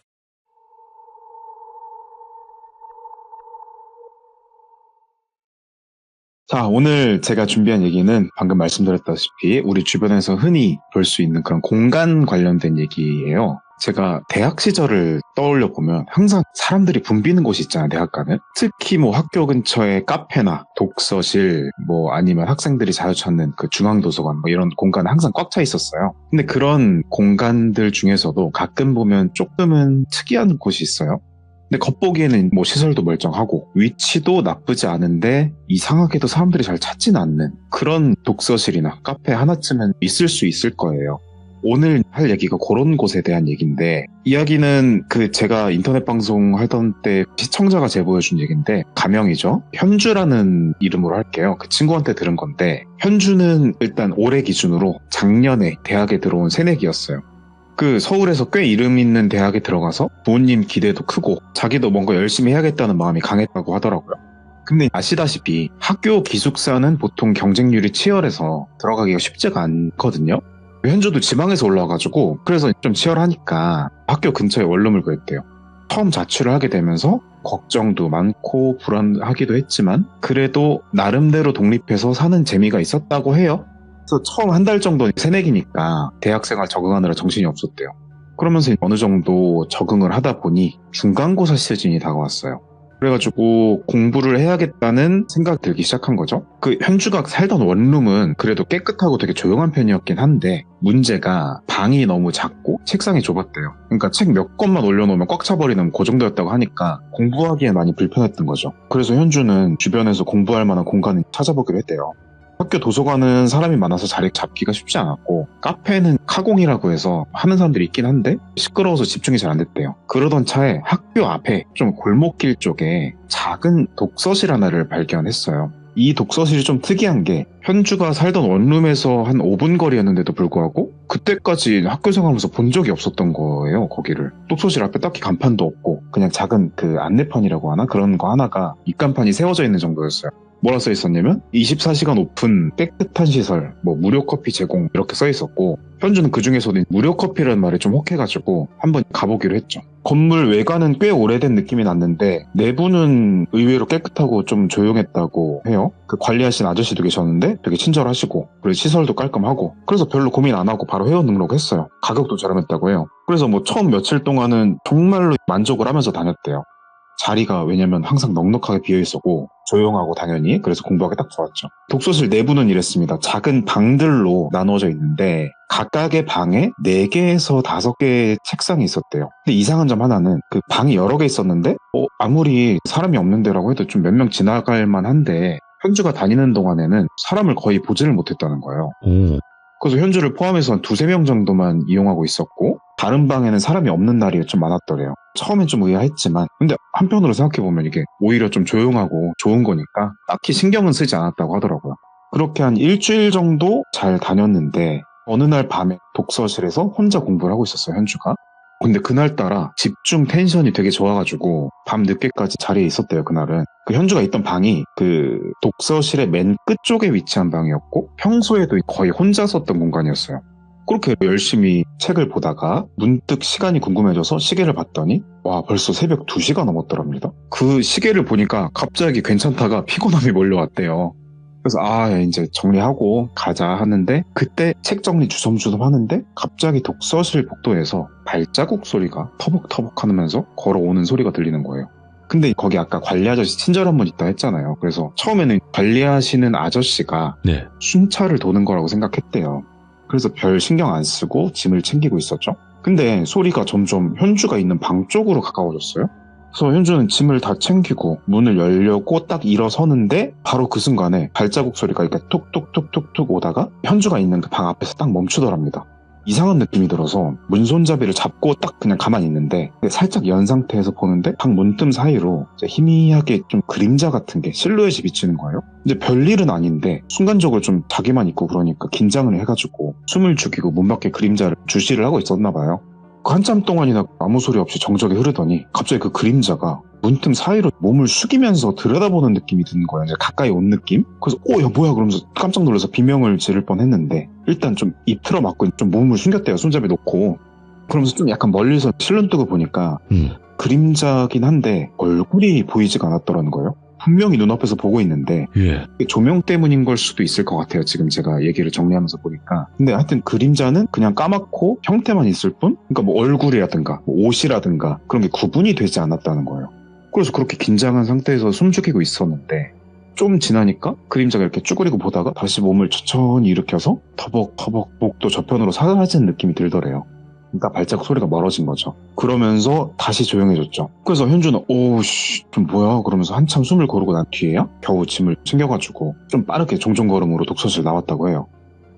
자, 오늘 제가 준비한 얘기는 방금 말씀드렸다시피 우리 주변에서 흔히 볼 수 있는 그런 공간 관련된 얘기예요. 제가 대학 시절을 떠올려 보면 항상 사람들이 붐비는 곳이 있잖아요, 대학가는. 특히 뭐 학교 근처에 카페나 독서실, 뭐 아니면 학생들이 자주 찾는 그 중앙도서관, 뭐 이런 공간은 항상 꽉 차 있었어요. 근데 그런 공간들 중에서도 가끔 보면 조금은 특이한 곳이 있어요. 근데 겉보기에는 뭐 시설도 멀쩡하고 위치도 나쁘지 않은데 이상하게도 사람들이 잘 찾진 않는 그런 독서실이나 카페 하나쯤은 있을 수 있을 거예요. 오늘 할 얘기가 그런 곳에 대한 얘기인데, 이야기는 그 제가 인터넷 방송 하던 때 시청자가 제보해준 얘기인데, 가명이죠. 현주라는 이름으로 할게요. 그 친구한테 들은 건데, 현주는 일단 올해 기준으로 작년에 대학에 들어온 새내기였어요. 그 서울에서 꽤 이름 있는 대학에 들어가서 부모님 기대도 크고 자기도 뭔가 열심히 해야겠다는 마음이 강했다고 하더라고요. 근데 아시다시피 학교 기숙사는 보통 경쟁률이 치열해서 들어가기가 쉽지가 않거든요. 현주도 지방에서 올라와가지고 그래서 좀 치열하니까 학교 근처에 원룸을 구했대요. 처음 자취를 하게 되면서 걱정도 많고 불안하기도 했지만 그래도 나름대로 독립해서 사는 재미가 있었다고 해요. 그래서 처음 한 달 정도 새내기니까 대학생활 적응하느라 정신이 없었대요. 그러면서 어느 정도 적응을 하다 보니 중간고사 시즌이 다가왔어요. 그래가지고 공부를 해야겠다는 생각이 들기 시작한 거죠. 그 현주가 살던 원룸은 그래도 깨끗하고 되게 조용한 편이었긴 한데 문제가 방이 너무 작고 책상이 좁았대요. 그러니까 책 몇 권만 올려놓으면 꽉 차버리는 그 정도였다고 하니까 공부하기엔 많이 불편했던 거죠. 그래서 현주는 주변에서 공부할 만한 공간을 찾아보기로 했대요. 학교 도서관은 사람이 많아서 자리 잡기가 쉽지 않았고 카페는 카공이라고 해서 하는 사람들이 있긴 한데 시끄러워서 집중이 잘 안 됐대요. 그러던 차에 학교 앞에 좀 골목길 쪽에 작은 독서실 하나를 발견했어요. 이 독서실이 좀 특이한 게 현주가 살던 원룸에서 한 5분 거리였는데도 불구하고 그때까지 학교 생활하면서 본 적이 없었던 거예요. 거기를. 독서실 앞에 딱히 간판도 없고 그냥 작은 그 안내판이라고 하나? 그런 거 하나가 입간판이 세워져 있는 정도였어요. 뭐라 써 있었냐면 24시간 오픈 깨끗한 시설, 뭐 무료 커피 제공 이렇게 써 있었고 현주는 그 중에서도 무료 커피라는 말에 좀 혹해가지고 한번 가보기로 했죠. 건물 외관은 꽤 오래된 느낌이 났는데 내부는 의외로 깨끗하고 좀 조용했다고 해요. 그 관리하신 아저씨도 계셨는데 되게 친절하시고 그리고 시설도 깔끔하고 그래서 별로 고민 안 하고 바로 회원 등록했어요. 가격도 저렴했다고 해요. 그래서 뭐 처음 며칠 동안은 정말로 만족을 하면서 다녔대요. 자리가 왜냐면 항상 넉넉하게 비어있었고 조용하고 당연히 그래서 공부하기 딱 좋았죠. 독서실 내부는 이랬습니다. 작은 방들로 나누어져 있는데 각각의 방에 4개에서 5개의 책상이 있었대요. 근데 이상한 점 하나는 그 방이 여러 개 있었는데 아무리 사람이 없는 데라고 해도 좀 몇 명 지나갈 만한데 현주가 다니는 동안에는 사람을 거의 보지를 못했다는 거예요. 그래서 현주를 포함해서 한 2-3명 정도만 이용하고 있었고 다른 방에는 사람이 없는 날이 좀 많았더래요. 처음엔 좀 의아했지만 근데 한편으로 생각해보면 이게 오히려 좀 조용하고 좋은 거니까 딱히 신경은 쓰지 않았다고 하더라고요. 그렇게 한 일주일 정도 잘 다녔는데 어느 날 밤에 독서실에서 혼자 공부를 하고 있었어요, 현주가. 근데 그날따라 집중 텐션이 되게 좋아가지고 밤 늦게까지 자리에 있었대요, 그날은. 그 현주가 있던 방이 그 독서실의 맨 끝쪽에 위치한 방이었고 평소에도 거의 혼자 썼던 공간이었어요. 그렇게 열심히 책을 보다가 문득 시간이 궁금해져서 시계를 봤더니 와 벌써 새벽 2시가 넘었더랍니다. 그 시계를 보니까 갑자기 괜찮다가 피곤함이 몰려왔대요. 그래서 이제 정리하고 가자 하는데 그때 책 정리 주섬주섬 하는데 갑자기 독서실 복도에서 발자국 소리가 터벅터벅 하면서 걸어오는 소리가 들리는 거예요. 근데 거기 아까 관리 아저씨 친절한 분 있다 했잖아요. 그래서 처음에는 관리하시는 아저씨가 순찰을 도는 거라고 생각했대요. 그래서 별 신경 안 쓰고 짐을 챙기고 있었죠. 근데 소리가 점점 현주가 있는 방 쪽으로 가까워졌어요. 그래서 현주는 짐을 다 챙기고 문을 열려고 딱 일어서는데 바로 그 순간에 발자국 소리가 이렇게 툭툭툭툭툭 오다가 현주가 있는 그 방 앞에서 딱 멈추더랍니다. 이상한 느낌이 들어서 문손잡이를 잡고 딱 그냥 가만히 있는데 살짝 연 상태에서 보는데 방 문틈 사이로 희미하게 좀 그림자 같은 게 실루엣이 비치는 거예요. 근데 별일은 아닌데 순간적으로 좀 자기만 있고 그러니까 긴장을 해가지고 숨을 죽이고 문 밖에 그림자를 주시를 하고 있었나 봐요. 한참 동안이나 아무 소리 없이 정적이 흐르더니 갑자기 그 그림자가 문틈 사이로 몸을 숙이면서 들여다보는 느낌이 드는 거예요. 이제 가까이 온 느낌? 그래서 야 뭐야 그러면서 깜짝 놀라서 비명을 지를 뻔했는데 일단 좀 입 틀어막고 좀 몸을 숨겼대요. 손잡이 놓고. 그러면서 좀 약간 멀리서 실눈 뜨고 보니까 그림자긴 한데 얼굴이 보이지가 않았더라는 거예요. 분명히 눈앞에서 보고 있는데 조명 때문인 걸 수도 있을 것 같아요. 지금 제가 얘기를 정리하면서 보니까. 근데 하여튼 그림자는 그냥 까맣고 형태만 있을 뿐 그러니까 뭐 얼굴이라든가 뭐 옷이라든가 그런 게 구분이 되지 않았다는 거예요. 그래서 그렇게 긴장한 상태에서 숨죽이고 있었는데 좀 지나니까 그림자가 이렇게 쭈그리고 보다가 다시 몸을 천천히 일으켜서 터벅터벅 목도 저편으로 사라진 느낌이 들더래요. 그러니까 발자국 소리가 멀어진 거죠. 그러면서 다시 조용해졌죠. 그래서 현주는 좀 뭐야 그러면서 한참 숨을 고르고 난 뒤에야 겨우 짐을 챙겨가지고 좀 빠르게 종종걸음으로 독서실 나왔다고 해요.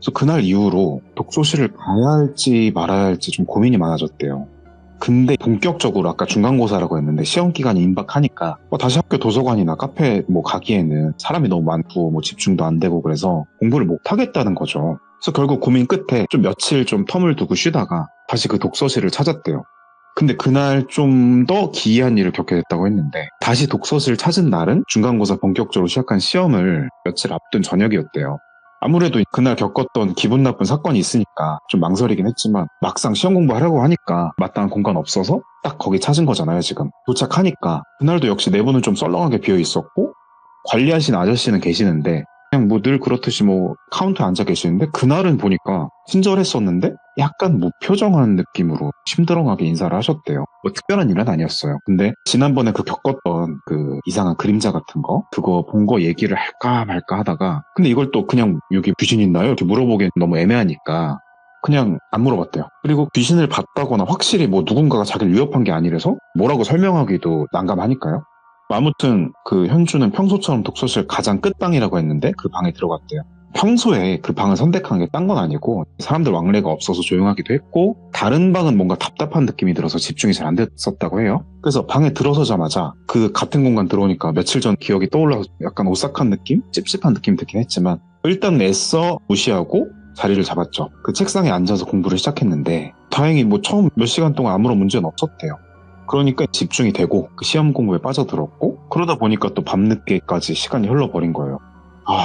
그래서 그날 이후로 독서실을 가야 할지 말아야 할지 좀 고민이 많아졌대요. 근데 본격적으로 아까 중간고사라고 했는데 시험 기간이 임박하니까 다시 학교 도서관이나 카페 뭐 가기에는 사람이 너무 많고 뭐 집중도 안 되고 그래서 공부를 못 하겠다는 거죠. 그래서 결국 고민 끝에 좀 며칠 좀 텀을 두고 쉬다가 다시 그 독서실을 찾았대요. 근데 그날 좀 더 기이한 일을 겪게 됐다고 했는데 다시 독서실을 찾은 날은 중간고사 본격적으로 시작한 시험을 며칠 앞둔 저녁이었대요. 아무래도 그날 겪었던 기분 나쁜 사건이 있으니까 좀 망설이긴 했지만 막상 시험 공부하려고 하니까 마땅한 공간 없어서 딱 거기 찾은 거잖아요. 지금 도착하니까 그날도 역시 내부는 좀 썰렁하게 비어 있었고 관리하신 아저씨는 계시는데 그냥 뭐 늘 그렇듯이 뭐 카운터에 앉아 계시는데 그날은 보니까 친절했었는데 약간 무표정한 느낌으로 심드렁하게 인사를 하셨대요. 뭐 특별한 일은 아니었어요. 근데 지난번에 그 겪었던 그 이상한 그림자 같은 거 그거 본 거 얘기를 할까 말까 하다가 근데 이걸 또 그냥 여기 귀신 있나요? 이렇게 물어보기엔 너무 애매하니까 그냥 안 물어봤대요. 그리고 귀신을 봤다거나 확실히 뭐 누군가가 자기를 위협한 게 아니라서 뭐라고 설명하기도 난감하니까요. 아무튼 그 현주는 평소처럼 독서실 가장 끝방이라고 했는데 그 방에 들어갔대요. 평소에 그 방을 선택한 게 딴 건 아니고 사람들 왕래가 없어서 조용하기도 했고 다른 방은 뭔가 답답한 느낌이 들어서 집중이 잘 안 됐었다고 해요. 그래서 방에 들어서자마자 그 같은 공간 들어오니까 며칠 전 기억이 떠올라서 약간 오싹한 느낌? 찝찝한 느낌이 들긴 했지만 일단 애써 무시하고 자리를 잡았죠. 그 책상에 앉아서 공부를 시작했는데 다행히 뭐 처음 몇 시간 동안 아무런 문제는 없었대요. 그러니까 집중이 되고 그 시험 공부에 빠져들었고 그러다 보니까 또 밤늦게까지 시간이 흘러버린 거예요.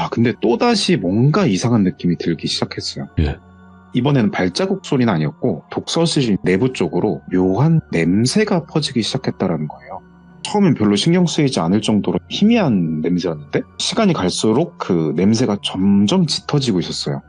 근데 또다시 뭔가 이상한 느낌이 들기 시작했어요. 예. 이번에는 발자국 소리는 아니었고 독서실 내부 쪽으로 묘한 냄새가 퍼지기 시작했다라는 거예요. 처음엔 별로 신경 쓰이지 않을 정도로 희미한 냄새였는데 시간이 갈수록 그 냄새가 점점 짙어지고 있었어요.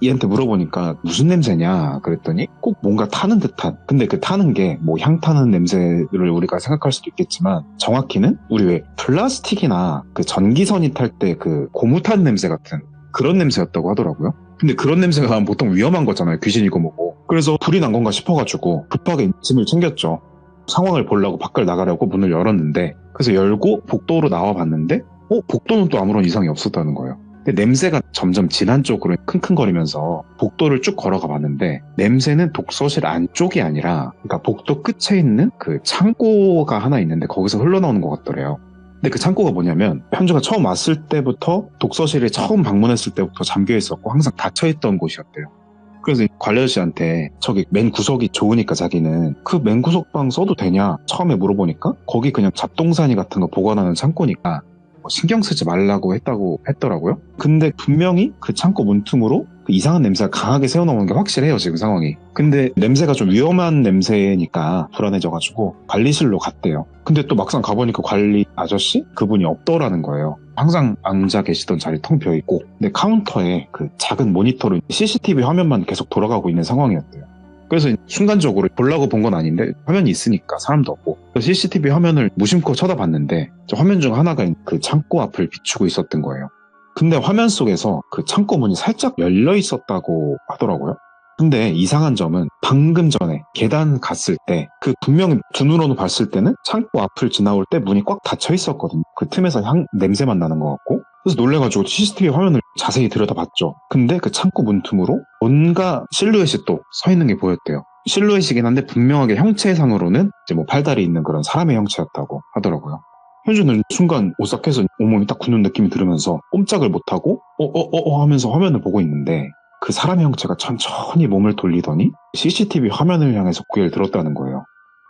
얘한테 물어보니까 무슨 냄새냐 그랬더니 꼭 뭔가 타는 듯한 근데 그 타는 게 뭐 향 타는 냄새를 우리가 생각할 수도 있겠지만 정확히는 우리 왜 플라스틱이나 그 전기선이 탈 때 그 고무 탄 냄새 같은 그런 냄새였다고 하더라고요. 근데 그런 냄새가 나면 보통 위험한 거잖아요. 귀신이고 뭐고. 그래서 불이 난 건가 싶어가지고 급하게 짐을 챙겼죠. 상황을 보려고 밖을 나가려고 문을 열었는데 그래서 열고 복도로 나와 봤는데 복도는 또 아무런 이상이 없었다는 거예요. 근데 냄새가 점점 진한 쪽으로 킁킁거리면서 복도를 쭉 걸어가 봤는데 냄새는 독서실 안쪽이 아니라 그러니까 복도 끝에 있는 그 창고가 하나 있는데 거기서 흘러나오는 것 같더래요. 근데 그 창고가 뭐냐면 현주가 처음 왔을 때부터 독서실에 처음 방문했을 때부터 잠겨 있었고 항상 닫혀 있던 곳이었대요. 그래서 관리 아저씨한테 저기 맨 구석이 좋으니까 자기는 그 맨 구석방 써도 되냐 처음에 물어보니까 거기 그냥 잡동사니 같은 거 보관하는 창고니까 신경 쓰지 말라고 했다고 했더라고요. 근데 분명히 그 창고 문틈으로 그 이상한 냄새가 강하게 새어나오는 게 확실해요, 지금 상황이. 근데 냄새가 좀 위험한 냄새니까 불안해져가지고 관리실로 갔대요. 근데 또 막상 가보니까 관리 아저씨? 그분이 없더라는 거예요. 항상 앉아 계시던 자리 텅 비어있고 근데 카운터에 그 작은 모니터로 CCTV 화면만 계속 돌아가고 있는 상황이었대요. 그래서 순간적으로 보려고 본 건 아닌데 화면이 있으니까 사람도 없고 CCTV 화면을 무심코 쳐다봤는데 화면 중 하나가 그 창고 앞을 비추고 있었던 거예요. 근데 화면 속에서 그 창고 문이 살짝 열려 있었다고 하더라고요. 근데 이상한 점은 방금 전에 계단 갔을 때 그 분명히 두 눈으로 봤을 때는 창고 앞을 지나올 때 문이 꽉 닫혀 있었거든요. 그 틈에서 냄새만 나는 것 같고 그래서 놀래가지고 CCTV 화면을 자세히 들여다봤죠. 근데 그 창고 문틈으로 뭔가 실루엣이 또 서 있는 게 보였대요. 실루엣이긴 한데 분명하게 형체상으로는 이제 뭐 팔다리 있는 그런 사람의 형체였다고 하더라고요. 현주는 순간 오싹해서 온몸이 딱 굳는 느낌이 들으면서 꼼짝을 못하고 하면서 화면을 보고 있는데 그 사람의 형체가 천천히 몸을 돌리더니 CCTV 화면을 향해서 고개를 들었다는 거예요.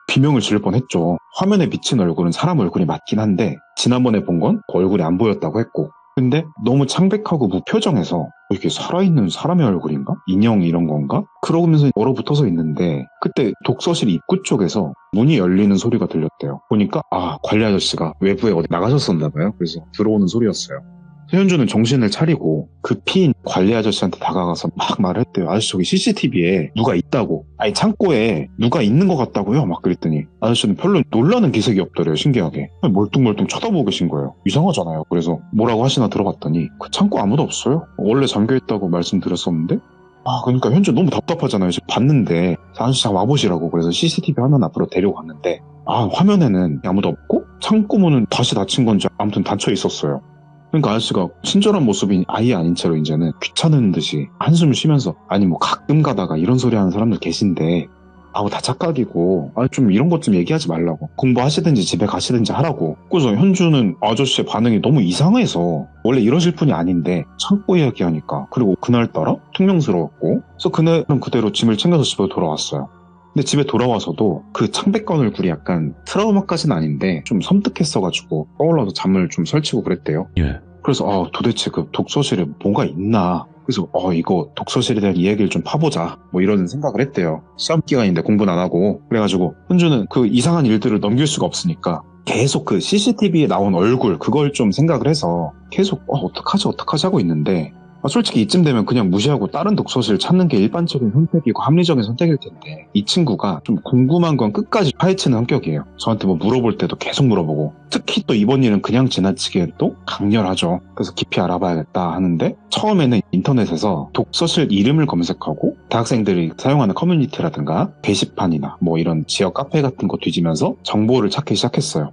비명을 지를 뻔했죠. 화면에 비친 얼굴은 사람 얼굴이 맞긴 한데 지난번에 본 건 얼굴이 안 보였다고 했고 근데 너무 창백하고 무표정해서 이게 살아있는 사람의 얼굴인가? 인형 이런 건가? 그러면서 얼어붙어서 있는데 그때 독서실 입구 쪽에서 문이 열리는 소리가 들렸대요. 보니까 관리 아저씨가 외부에 어디 나가셨었나 봐요. 그래서 들어오는 소리였어요. 현주는 정신을 차리고 급히 관리 아저씨한테 다가가서 막 말을 했대요. 아저씨 저기 CCTV에 누가 있다고. 아니 창고에 누가 있는 것 같다고요? 막 그랬더니 아저씨는 별로 놀라는 기색이 없더래요. 신기하게. 멀뚱멀뚱 쳐다보고 계신 거예요. 이상하잖아요. 그래서 뭐라고 하시나 들어봤더니 그 창고 아무도 없어요. 원래 잠겨있다고 말씀드렸었는데 그러니까 현주 너무 답답하잖아요. 지금 봤는데 아저씨 잠깐 와보시라고 그래서 CCTV 화면 앞으로 데려갔는데 화면에는 아무도 없고 창고 문은 다시 닫힌 건지 아무튼 닫혀 있었어요. 그러니까 아저씨가 친절한 모습이 아예 아닌 채로 이제는 귀찮은 듯이 한숨을 쉬면서 아니 뭐 가끔 가다가 이런 소리 하는 사람들 계신데 다 착각이고 좀 이런 것 좀 얘기하지 말라고 공부하시든지 집에 가시든지 하라고. 그래서 현주는 아저씨의 반응이 너무 이상해서 원래 이러실 분이 아닌데 창고 이야기하니까 그리고 그날따라 퉁명스러웠고 그래서 그날은 그대로 짐을 챙겨서 집에 돌아왔어요. 근데 집에 돌아와서도 그 창백한 얼굴이 약간 트라우마까지는 아닌데 좀 섬뜩했어가지고 떠올라서 잠을 좀 설치고 그랬대요. 예. 그래서 도대체 그 독서실에 뭐가 있나 그래서 이거 독서실에 대한 이야기를 좀 파보자 뭐 이런 생각을 했대요. 시험 기간인데 공부는 안 하고 그래가지고 현주는 그 이상한 일들을 넘길 수가 없으니까 계속 그 CCTV에 나온 얼굴 그걸 좀 생각을 해서 계속 어떡하지 하고 있는데 솔직히 이쯤 되면 그냥 무시하고 다른 독서실 찾는 게 일반적인 선택이고 합리적인 선택일 텐데 이 친구가 좀 궁금한 건 끝까지 파헤치는 성격이에요. 저한테 뭐 물어볼 때도 계속 물어보고 특히 또 이번 일은 그냥 지나치게 또 강렬하죠. 그래서 깊이 알아봐야겠다 하는데 처음에는 인터넷에서 독서실 이름을 검색하고 대학생들이 사용하는 커뮤니티라든가 게시판이나 뭐 이런 지역 카페 같은 거 뒤지면서 정보를 찾기 시작했어요.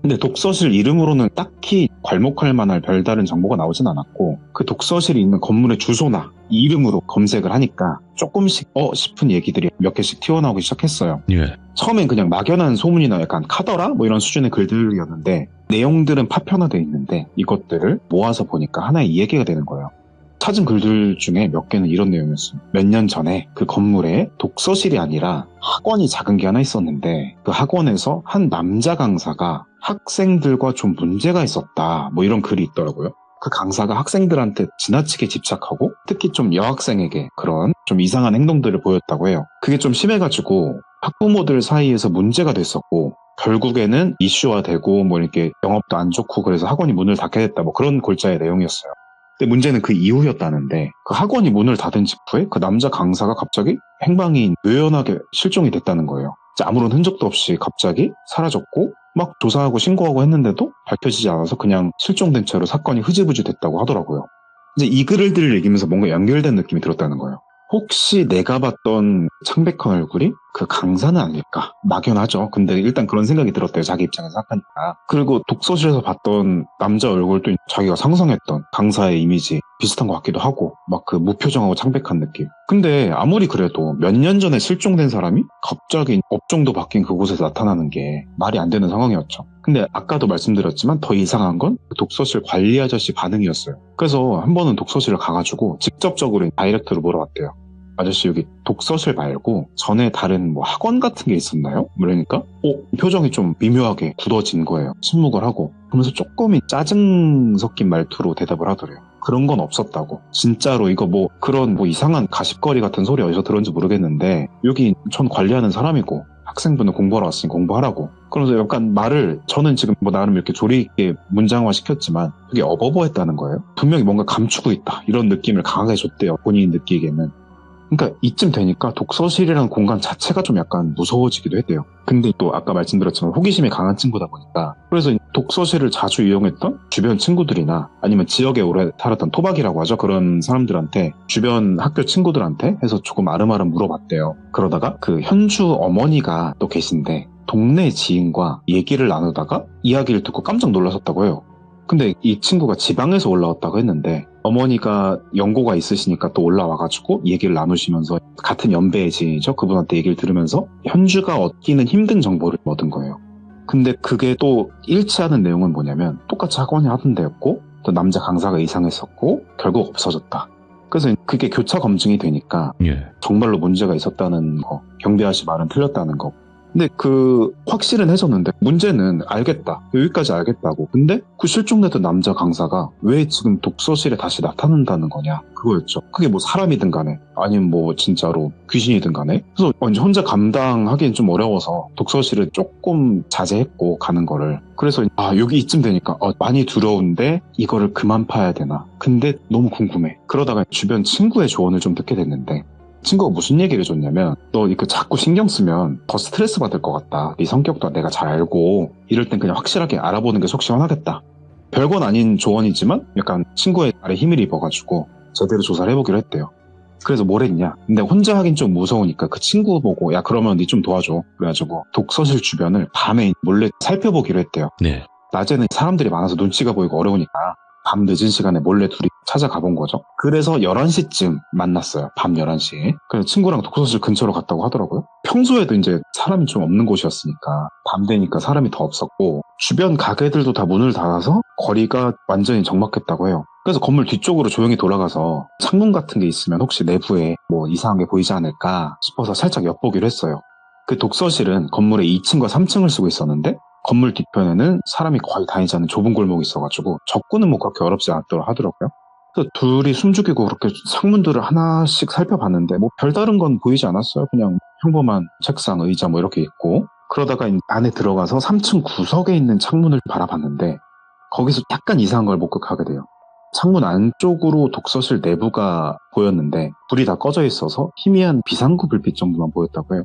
근데 독서실 이름으로는 딱히 괄목할 만한 별다른 정보가 나오진 않았고 그 독서실이 있는 건물의 주소나 이름으로 검색을 하니까 조금씩 싶은 얘기들이 몇 개씩 튀어나오기 시작했어요. 예. 처음엔 그냥 막연한 소문이나 약간 카더라 뭐 이런 수준의 글들이었는데 내용들은 파편화되어 있는데 이것들을 모아서 보니까 하나의 이야기가 되는 거예요. 찾은 글들 중에 몇 개는 이런 내용이었어요. 몇 년 전에 그 건물에 독서실이 아니라 학원이 작은 게 하나 있었는데 그 학원에서 한 남자 강사가 학생들과 좀 문제가 있었다 뭐 이런 글이 있더라고요. 그 강사가 학생들한테 지나치게 집착하고 특히 좀 여학생에게 그런 좀 이상한 행동들을 보였다고 해요. 그게 좀 심해가지고 학부모들 사이에서 문제가 됐었고 결국에는 이슈화되고 뭐 이렇게 영업도 안 좋고 그래서 학원이 문을 닫게 됐다 뭐 그런 골자의 내용이었어요. 근데 문제는 그 이후였다는데 그 학원이 문을 닫은 직후에 그 남자 강사가 갑자기 행방이 묘연하게 실종이 됐다는 거예요. 아무런 흔적도 없이 갑자기 사라졌고 막 조사하고 신고하고 했는데도 밝혀지지 않아서 그냥 실종된 채로 사건이 흐지부지 됐다고 하더라고요. 이제 이 글들을 읽으면서 뭔가 연결된 느낌이 들었다는 거예요. 혹시 내가 봤던 창백한 얼굴이 그 강사는 아닐까? 막연하죠. 근데 일단 그런 생각이 들었대요. 자기 입장에서 생각하니까. 그리고 독서실에서 봤던 남자 얼굴도 자기가 상상했던 강사의 이미지 비슷한 것 같기도 하고 막 그 무표정하고 창백한 느낌. 근데 아무리 그래도 몇 년 전에 실종된 사람이 갑자기 업종도 바뀐 그곳에서 나타나는 게 말이 안 되는 상황이었죠. 근데 아까도 말씀드렸지만 더 이상한 건 독서실 관리 아저씨 반응이었어요. 그래서 한 번은 독서실을 가가지고 직접적으로 다이렉트로 물어봤대요. 아저씨 여기 독서실 말고 전에 다른 뭐 학원 같은 게 있었나요? 그러니까 표정이 좀 미묘하게 굳어진 거예요. 침묵을 하고 그러면서 조금이 짜증 섞인 말투로 대답을 하더래요. 그런 건 없었다고. 진짜로 이거 뭐 그런 뭐 이상한 가십거리 같은 소리 어디서 들었는지 모르겠는데 여기 전 관리하는 사람이고 학생분은 공부하러 왔으니 공부하라고. 그러면서 약간 말을 저는 지금 뭐 나름 이렇게 조리 있게 문장화 시켰지만 그게 어버버했다는 거예요. 분명히 뭔가 감추고 있다 이런 느낌을 강하게 줬대요. 본인이 느끼기에는. 그러니까 이쯤 되니까 독서실이라는 공간 자체가 좀 약간 무서워지기도 했대요. 근데 또 아까 말씀드렸지만 호기심이 강한 친구다 보니까 그래서 독서실을 자주 이용했던 주변 친구들이나 아니면 지역에 오래 살았던 토박이라고 하죠. 그런 사람들한테 주변 학교 친구들한테 해서 조금 아름아름 물어봤대요. 그러다가 그 현주 어머니가 또 계신데 동네 지인과 얘기를 나누다가 이야기를 듣고 깜짝 놀라셨다고 해요. 근데 이 친구가 지방에서 올라왔다고 했는데 어머니가 연고가 있으시니까 또 올라와가지고 얘기를 나누시면서 같은 연배의 지인이죠. 그분한테 얘기를 들으면서 현주가 얻기는 힘든 정보를 얻은 거예요. 근데 그게 또 일치하는 내용은 뭐냐면 똑같이 학원이 하던 데였고 또 남자 강사가 이상했었고 결국 없어졌다. 그래서 그게 교차 검증이 되니까 정말로 문제가 있었다는 거, 경비 아저씨 말은 틀렸다는 거. 근데 그 확실은 해줬는데 문제는 알겠다. 여기까지 알겠다고. 근데 그 실종됐던 남자 강사가 왜 지금 독서실에 다시 나타난다는 거냐. 그거였죠. 그게 뭐 사람이든 간에 아니면 뭐 진짜로 귀신이든 간에. 그래서 완전 혼자 감당하기엔 좀 어려워서 독서실을 조금 자제했고 가는 거를. 그래서 여기 이쯤 되니까 많이 두려운데 이거를 그만 파야 되나. 근데 너무 궁금해. 그러다가 주변 친구의 조언을 좀 듣게 됐는데 친구가 무슨 얘기를 해줬냐면 너 이거 자꾸 신경 쓰면 더 스트레스 받을 것 같다. 네 성격도 내가 잘 알고 이럴 땐 그냥 확실하게 알아보는 게 속 시원하겠다. 별건 아닌 조언이지만 약간 친구의 말에 힘을 입어가지고 제대로 조사를 해보기로 했대요. 그래서 뭘 했냐. 근데 혼자 하긴 좀 무서우니까 그 친구 보고 야 그러면 니 좀 도와줘. 그래가지고 독서실 주변을 밤에 몰래 살펴보기로 했대요. 네. 낮에는 사람들이 많아서 눈치가 보이고 어려우니까 밤 늦은 시간에 몰래 둘이 찾아가 본 거죠. 그래서 11시쯤 만났어요. 밤 11시에. 그래서 친구랑 독서실 근처로 갔다고 하더라고요. 평소에도 이제 사람이 좀 없는 곳이었으니까 밤 되니까 사람이 더 없었고 주변 가게들도 다 문을 닫아서 거리가 완전히 적막했다고 해요. 그래서 건물 뒤쪽으로 조용히 돌아가서 창문 같은 게 있으면 혹시 내부에 뭐 이상한 게 보이지 않을까 싶어서 살짝 엿보기로 했어요. 그 독서실은 건물의 2층과 3층을 쓰고 있었는데 건물 뒤편에는 사람이 거의 다니지 않는 좁은 골목이 있어가지고 접근은 뭐 그렇게 어렵지 않더라 하더라고요. 그래서 둘이 숨죽이고 그렇게 창문들을 하나씩 살펴봤는데 뭐 별다른 건 보이지 않았어요. 그냥 평범한 책상, 의자 뭐 이렇게 있고 그러다가 안에 들어가서 3층 구석에 있는 창문을 바라봤는데 거기서 약간 이상한 걸 목격하게 돼요. 창문 안쪽으로 독서실 내부가 보였는데 불이 다 꺼져 있어서 희미한 비상구 불빛 정도만 보였다고 해요.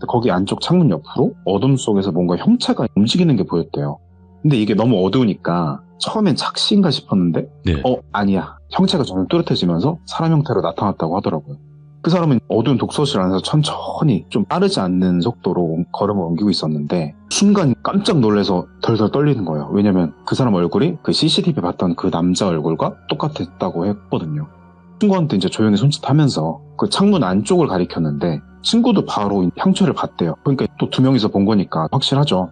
거기 안쪽 창문 옆으로 어둠 속에서 뭔가 형체가 움직이는 게 보였대요. 근데 이게 너무 어두우니까 처음엔 착시인가 싶었는데 네. 아니야. 형체가 점점 뚜렷해지면서 사람 형태로 나타났다고 하더라고요. 그 사람은 어두운 독서실 안에서 천천히 좀 빠르지 않는 속도로 걸음을 옮기고 있었는데 순간 깜짝 놀라서 덜덜 떨리는 거예요. 왜냐면 그 사람 얼굴이 그 CCTV 봤던 그 남자 얼굴과 똑같았다고 했거든요. 친구한테 이제 조용히 손짓하면서 그 창문 안쪽을 가리켰는데 친구도 바로 형체를 봤대요. 그러니까 또 2명이서 본 거니까 확실하죠.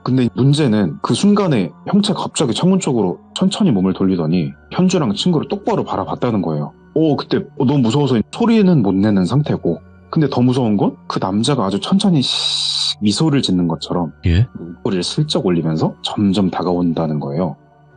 근데 문제는 그 순간에 형체가 갑자기 창문 쪽으로 천천히 몸을 돌리더니 현주랑 친구를 똑바로 바라봤다는 거예요. 그때 너무 무서워서 소리는 못 내는 상태고, 근데 더 무서운 건 그 남자가 아주 천천히 미소를 짓는 것처럼 목소리를 슬쩍 올리면서 점점 다가온다는 거예요.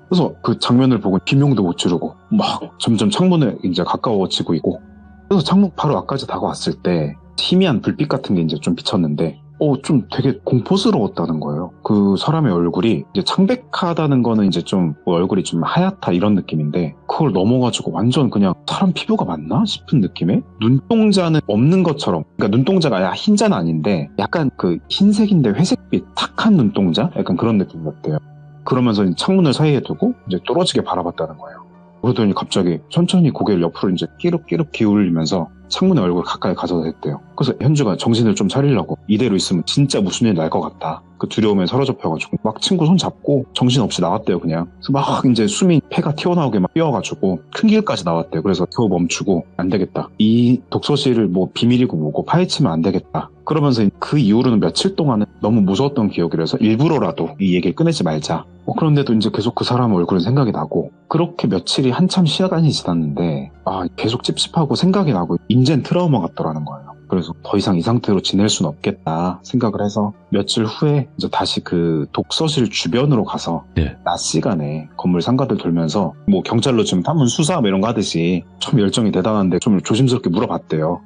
그래서 그 장면을 보고 비명도 못 지르고 막 점점 창문에 이제 가까워지고 있고, 그래서 창문 바로 앞까지 다가왔을 때 희미한 불빛 같은 게 이제 좀 비쳤는데 좀 되게 공포스러웠다는 거예요. 그 사람의 얼굴이 이제 창백하다는 거는 이제 좀 얼굴이 좀 하얗다 이런 느낌인데 그걸 넘어가지고 완전 그냥 사람 피부가 맞나 싶은 느낌의 눈동자는 없는 것처럼, 그러니까 눈동자가 흰자는 아닌데 약간 그 흰색인데 회색빛 탁한 눈동자? 약간 그런 느낌이었대요. 그러면서 창문을 사이에 두고 이제 뚫어지게 바라봤다는 거예요. 그러더니 갑자기 천천히 고개를 옆으로 이제 끼룩끼룩 기울이면서 창문의 얼굴 가까이 가져다 댔대요. 그래서 현주가 정신을 좀 차리려고 이대로 있으면 진짜 무슨 일 날 것 같다. 그 두려움에 사로잡혀가지고 막 친구 손 잡고 정신없이 나왔대요 그냥. 그래서 막 이제 숨이 폐가 튀어나오게 막 뛰어가지고 큰 길까지 나왔대요. 그래서 겨우 멈추고 안 되겠다. 이 독서실을 뭐 비밀이고 뭐고 파헤치면 안 되겠다. 그러면서 그 이후로는 며칠 동안은 너무 무서웠던 기억이라서 일부러라도 이 얘기를 꺼내지 말자. 그런데도 이제 계속 그 사람 얼굴은 생각이 나고, 그렇게 며칠이 한참 시간이 지났는데 계속 찝찝하고 생각이 나고 인젠 트라우마 같더라는 거예요. 그래서 더 이상 이 상태로 지낼 순 없겠다 생각을 해서 며칠 후에 이제 다시 그 독서실 주변으로 가서 낮 시간에 건물 상가들 돌면서 뭐 경찰로 지금 탐문 수사 뭐 이런 거 하듯이 참 열정이 대단한데 좀 조심스럽게 물어봤대요.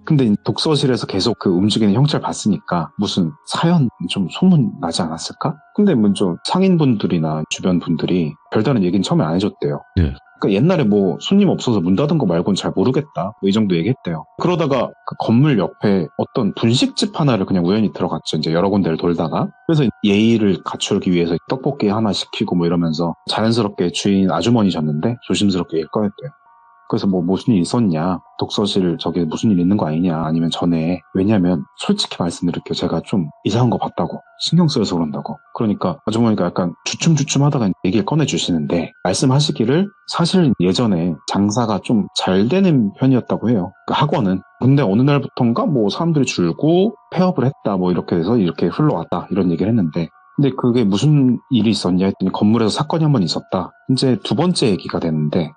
근데 독서실에서 계속 그 움직이는 형체를 봤으니까 무슨 사연 좀 소문 나지 않았을까? 근데 좀 상인분들이나 주변 분들이 별다른 얘기는 처음에 안 해줬대요. 그러니까 옛날에 뭐 손님 없어서 문 닫은 거 말고는 잘 모르겠다 뭐 이 정도 얘기했대요. 그러다가 그 건물 옆에 어떤 분식집 하나를 그냥 우연히 들어갔죠. 이제 여러 군데를 돌다가. 그래서 예의를 갖추기 위해서 떡볶이 하나 시키고 뭐 이러면서 자연스럽게 주인 아주머니셨는데 조심스럽게 얘기를 꺼냈대요. 그래서 뭐 무슨 일 있었냐, 독서실 저기 무슨 일 있는 거 아니냐, 아니면 전에, 왜냐면 솔직히 말씀드릴게요. 제가 좀 이상한 거 봤다고, 신경 쓰여서 그런다고. 그러니까 아주머니가 약간 주춤주춤 하다가 얘기를 꺼내주시는데 말씀하시기를 사실 예전에 장사가 좀 잘 되는 편이었다고 해요. 그 학원은. 근데 어느 날부턴가 뭐 사람들이 줄고 폐업을 했다 뭐 이렇게 돼서 이렇게 흘러왔다 이런 얘기를 했는데, 근데 그게 무슨 일이 있었냐 했더니 건물에서 사건이 한 번 있었다. 이제 2번째 얘기가 됐는데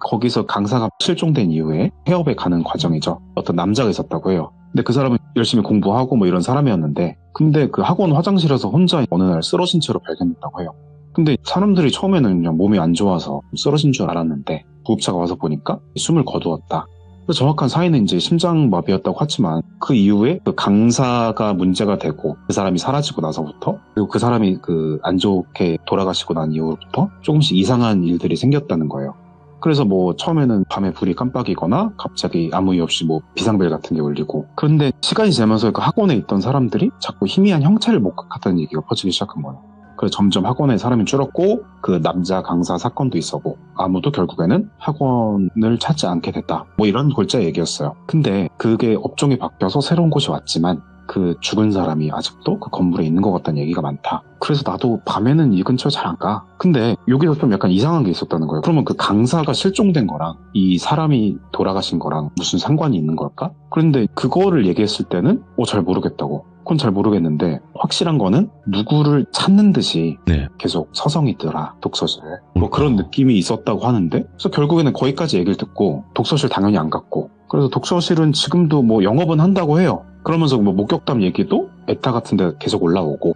거기서 강사가 실종된 이후에 폐업에 가는 과정이죠. 어떤 남자가 있었다고 해요. 근데 그 사람은 열심히 공부하고 뭐 이런 사람이었는데, 근데 그 학원 화장실에서 혼자 어느 날 쓰러진 채로 발견됐다고 해요. 근데 사람들이 처음에는 그냥 몸이 안 좋아서 쓰러진 줄 알았는데 구급차가 와서 보니까 숨을 거두었다. 정확한 사인은 이제 심장마비였다고 하지만 그 이후에 그 강사가 문제가 되고 그 사람이 사라지고 나서부터, 그리고 그 사람이 그 안 좋게 돌아가시고 난 이후부터 조금씩 이상한 일들이 생겼다는 거예요. 그래서 뭐 처음에는 밤에 불이 깜빡이거나 갑자기 아무 이유 없이 뭐 비상벨 같은 게 울리고, 그런데 시간이 지나면서 그 학원에 있던 사람들이 자꾸 희미한 형체를 목격했다는 얘기가 퍼지기 시작한 거예요. 그래서 점점 학원에 사람이 줄었고 그 남자 강사 사건도 있었고 아무도 결국에는 학원을 찾지 않게 됐다. 뭐 이런 골자 얘기였어요. 근데 그게 업종이 바뀌어서 새로운 곳이 왔지만 그 죽은 사람이 아직도 그 건물에 있는 것 같다는 얘기가 많다. 그래서 나도 밤에는 이 근처에 잘 안 가. 근데 여기서 좀 약간 이상한 게 있었다는 거예요. 그러면 그 강사가 실종된 거랑 이 사람이 돌아가신 거랑 무슨 상관이 있는 걸까? 그런데 그거를 얘기했을 때는 잘 모르겠다고. 그건 잘 모르겠는데 확실한 거는 누구를 찾는 듯이 계속 서성이더라 독서실. 뭐 그런 느낌이 있었다고 하는데, 그래서 결국에는 거기까지 얘기를 듣고 독서실 당연히 안 갔고, 그래서 독서실은 지금도 뭐 영업은 한다고 해요. 그러면서 뭐 목격담 얘기도 에타 같은 데 계속 올라오고.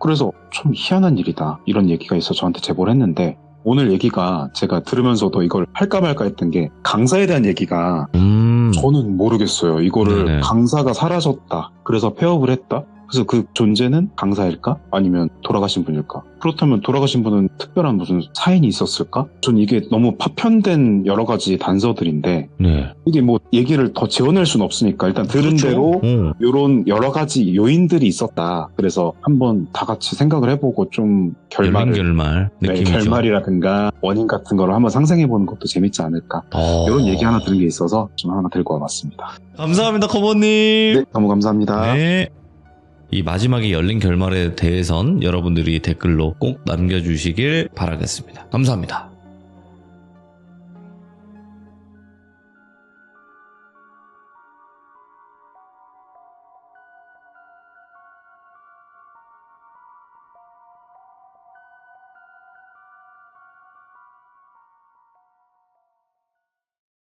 그래서 좀 희한한 일이다 이런 얘기가 있어 저한테 제보를 했는데, 오늘 얘기가 제가 들으면서도 이걸 할까 말까 했던 게 강사에 대한 얘기가 저는 모르겠어요. 이거를 강사가 사라졌다, 그래서 폐업을 했다, 그래서 그 존재는 강사일까? 아니면 돌아가신 분일까? 그렇다면 돌아가신 분은 특별한 무슨 사인이 있었을까? 전 이게 너무 파편된 여러 가지 단서들인데 네. 이게 뭐 얘기를 더 지어낼 수는 없으니까 일단 들은 그렇죠. 대로 이런 여러 가지 요인들이 있었다. 그래서 한번 다 같이 생각을 해보고 좀 결말을 결말 네, 느낌이죠. 결말이라든가 원인 같은 거를 한번 상상해보는 것도 재밌지 않을까. 이런 얘기 하나 들은 게 있어서 좀 하나 들고 와봤습니다. 감사합니다, 커버님. 네, 너무 감사합니다. 네. 이 마지막에 열린 결말에 대해선 여러분들이 댓글로 꼭 남겨주시길 바라겠습니다. 감사합니다.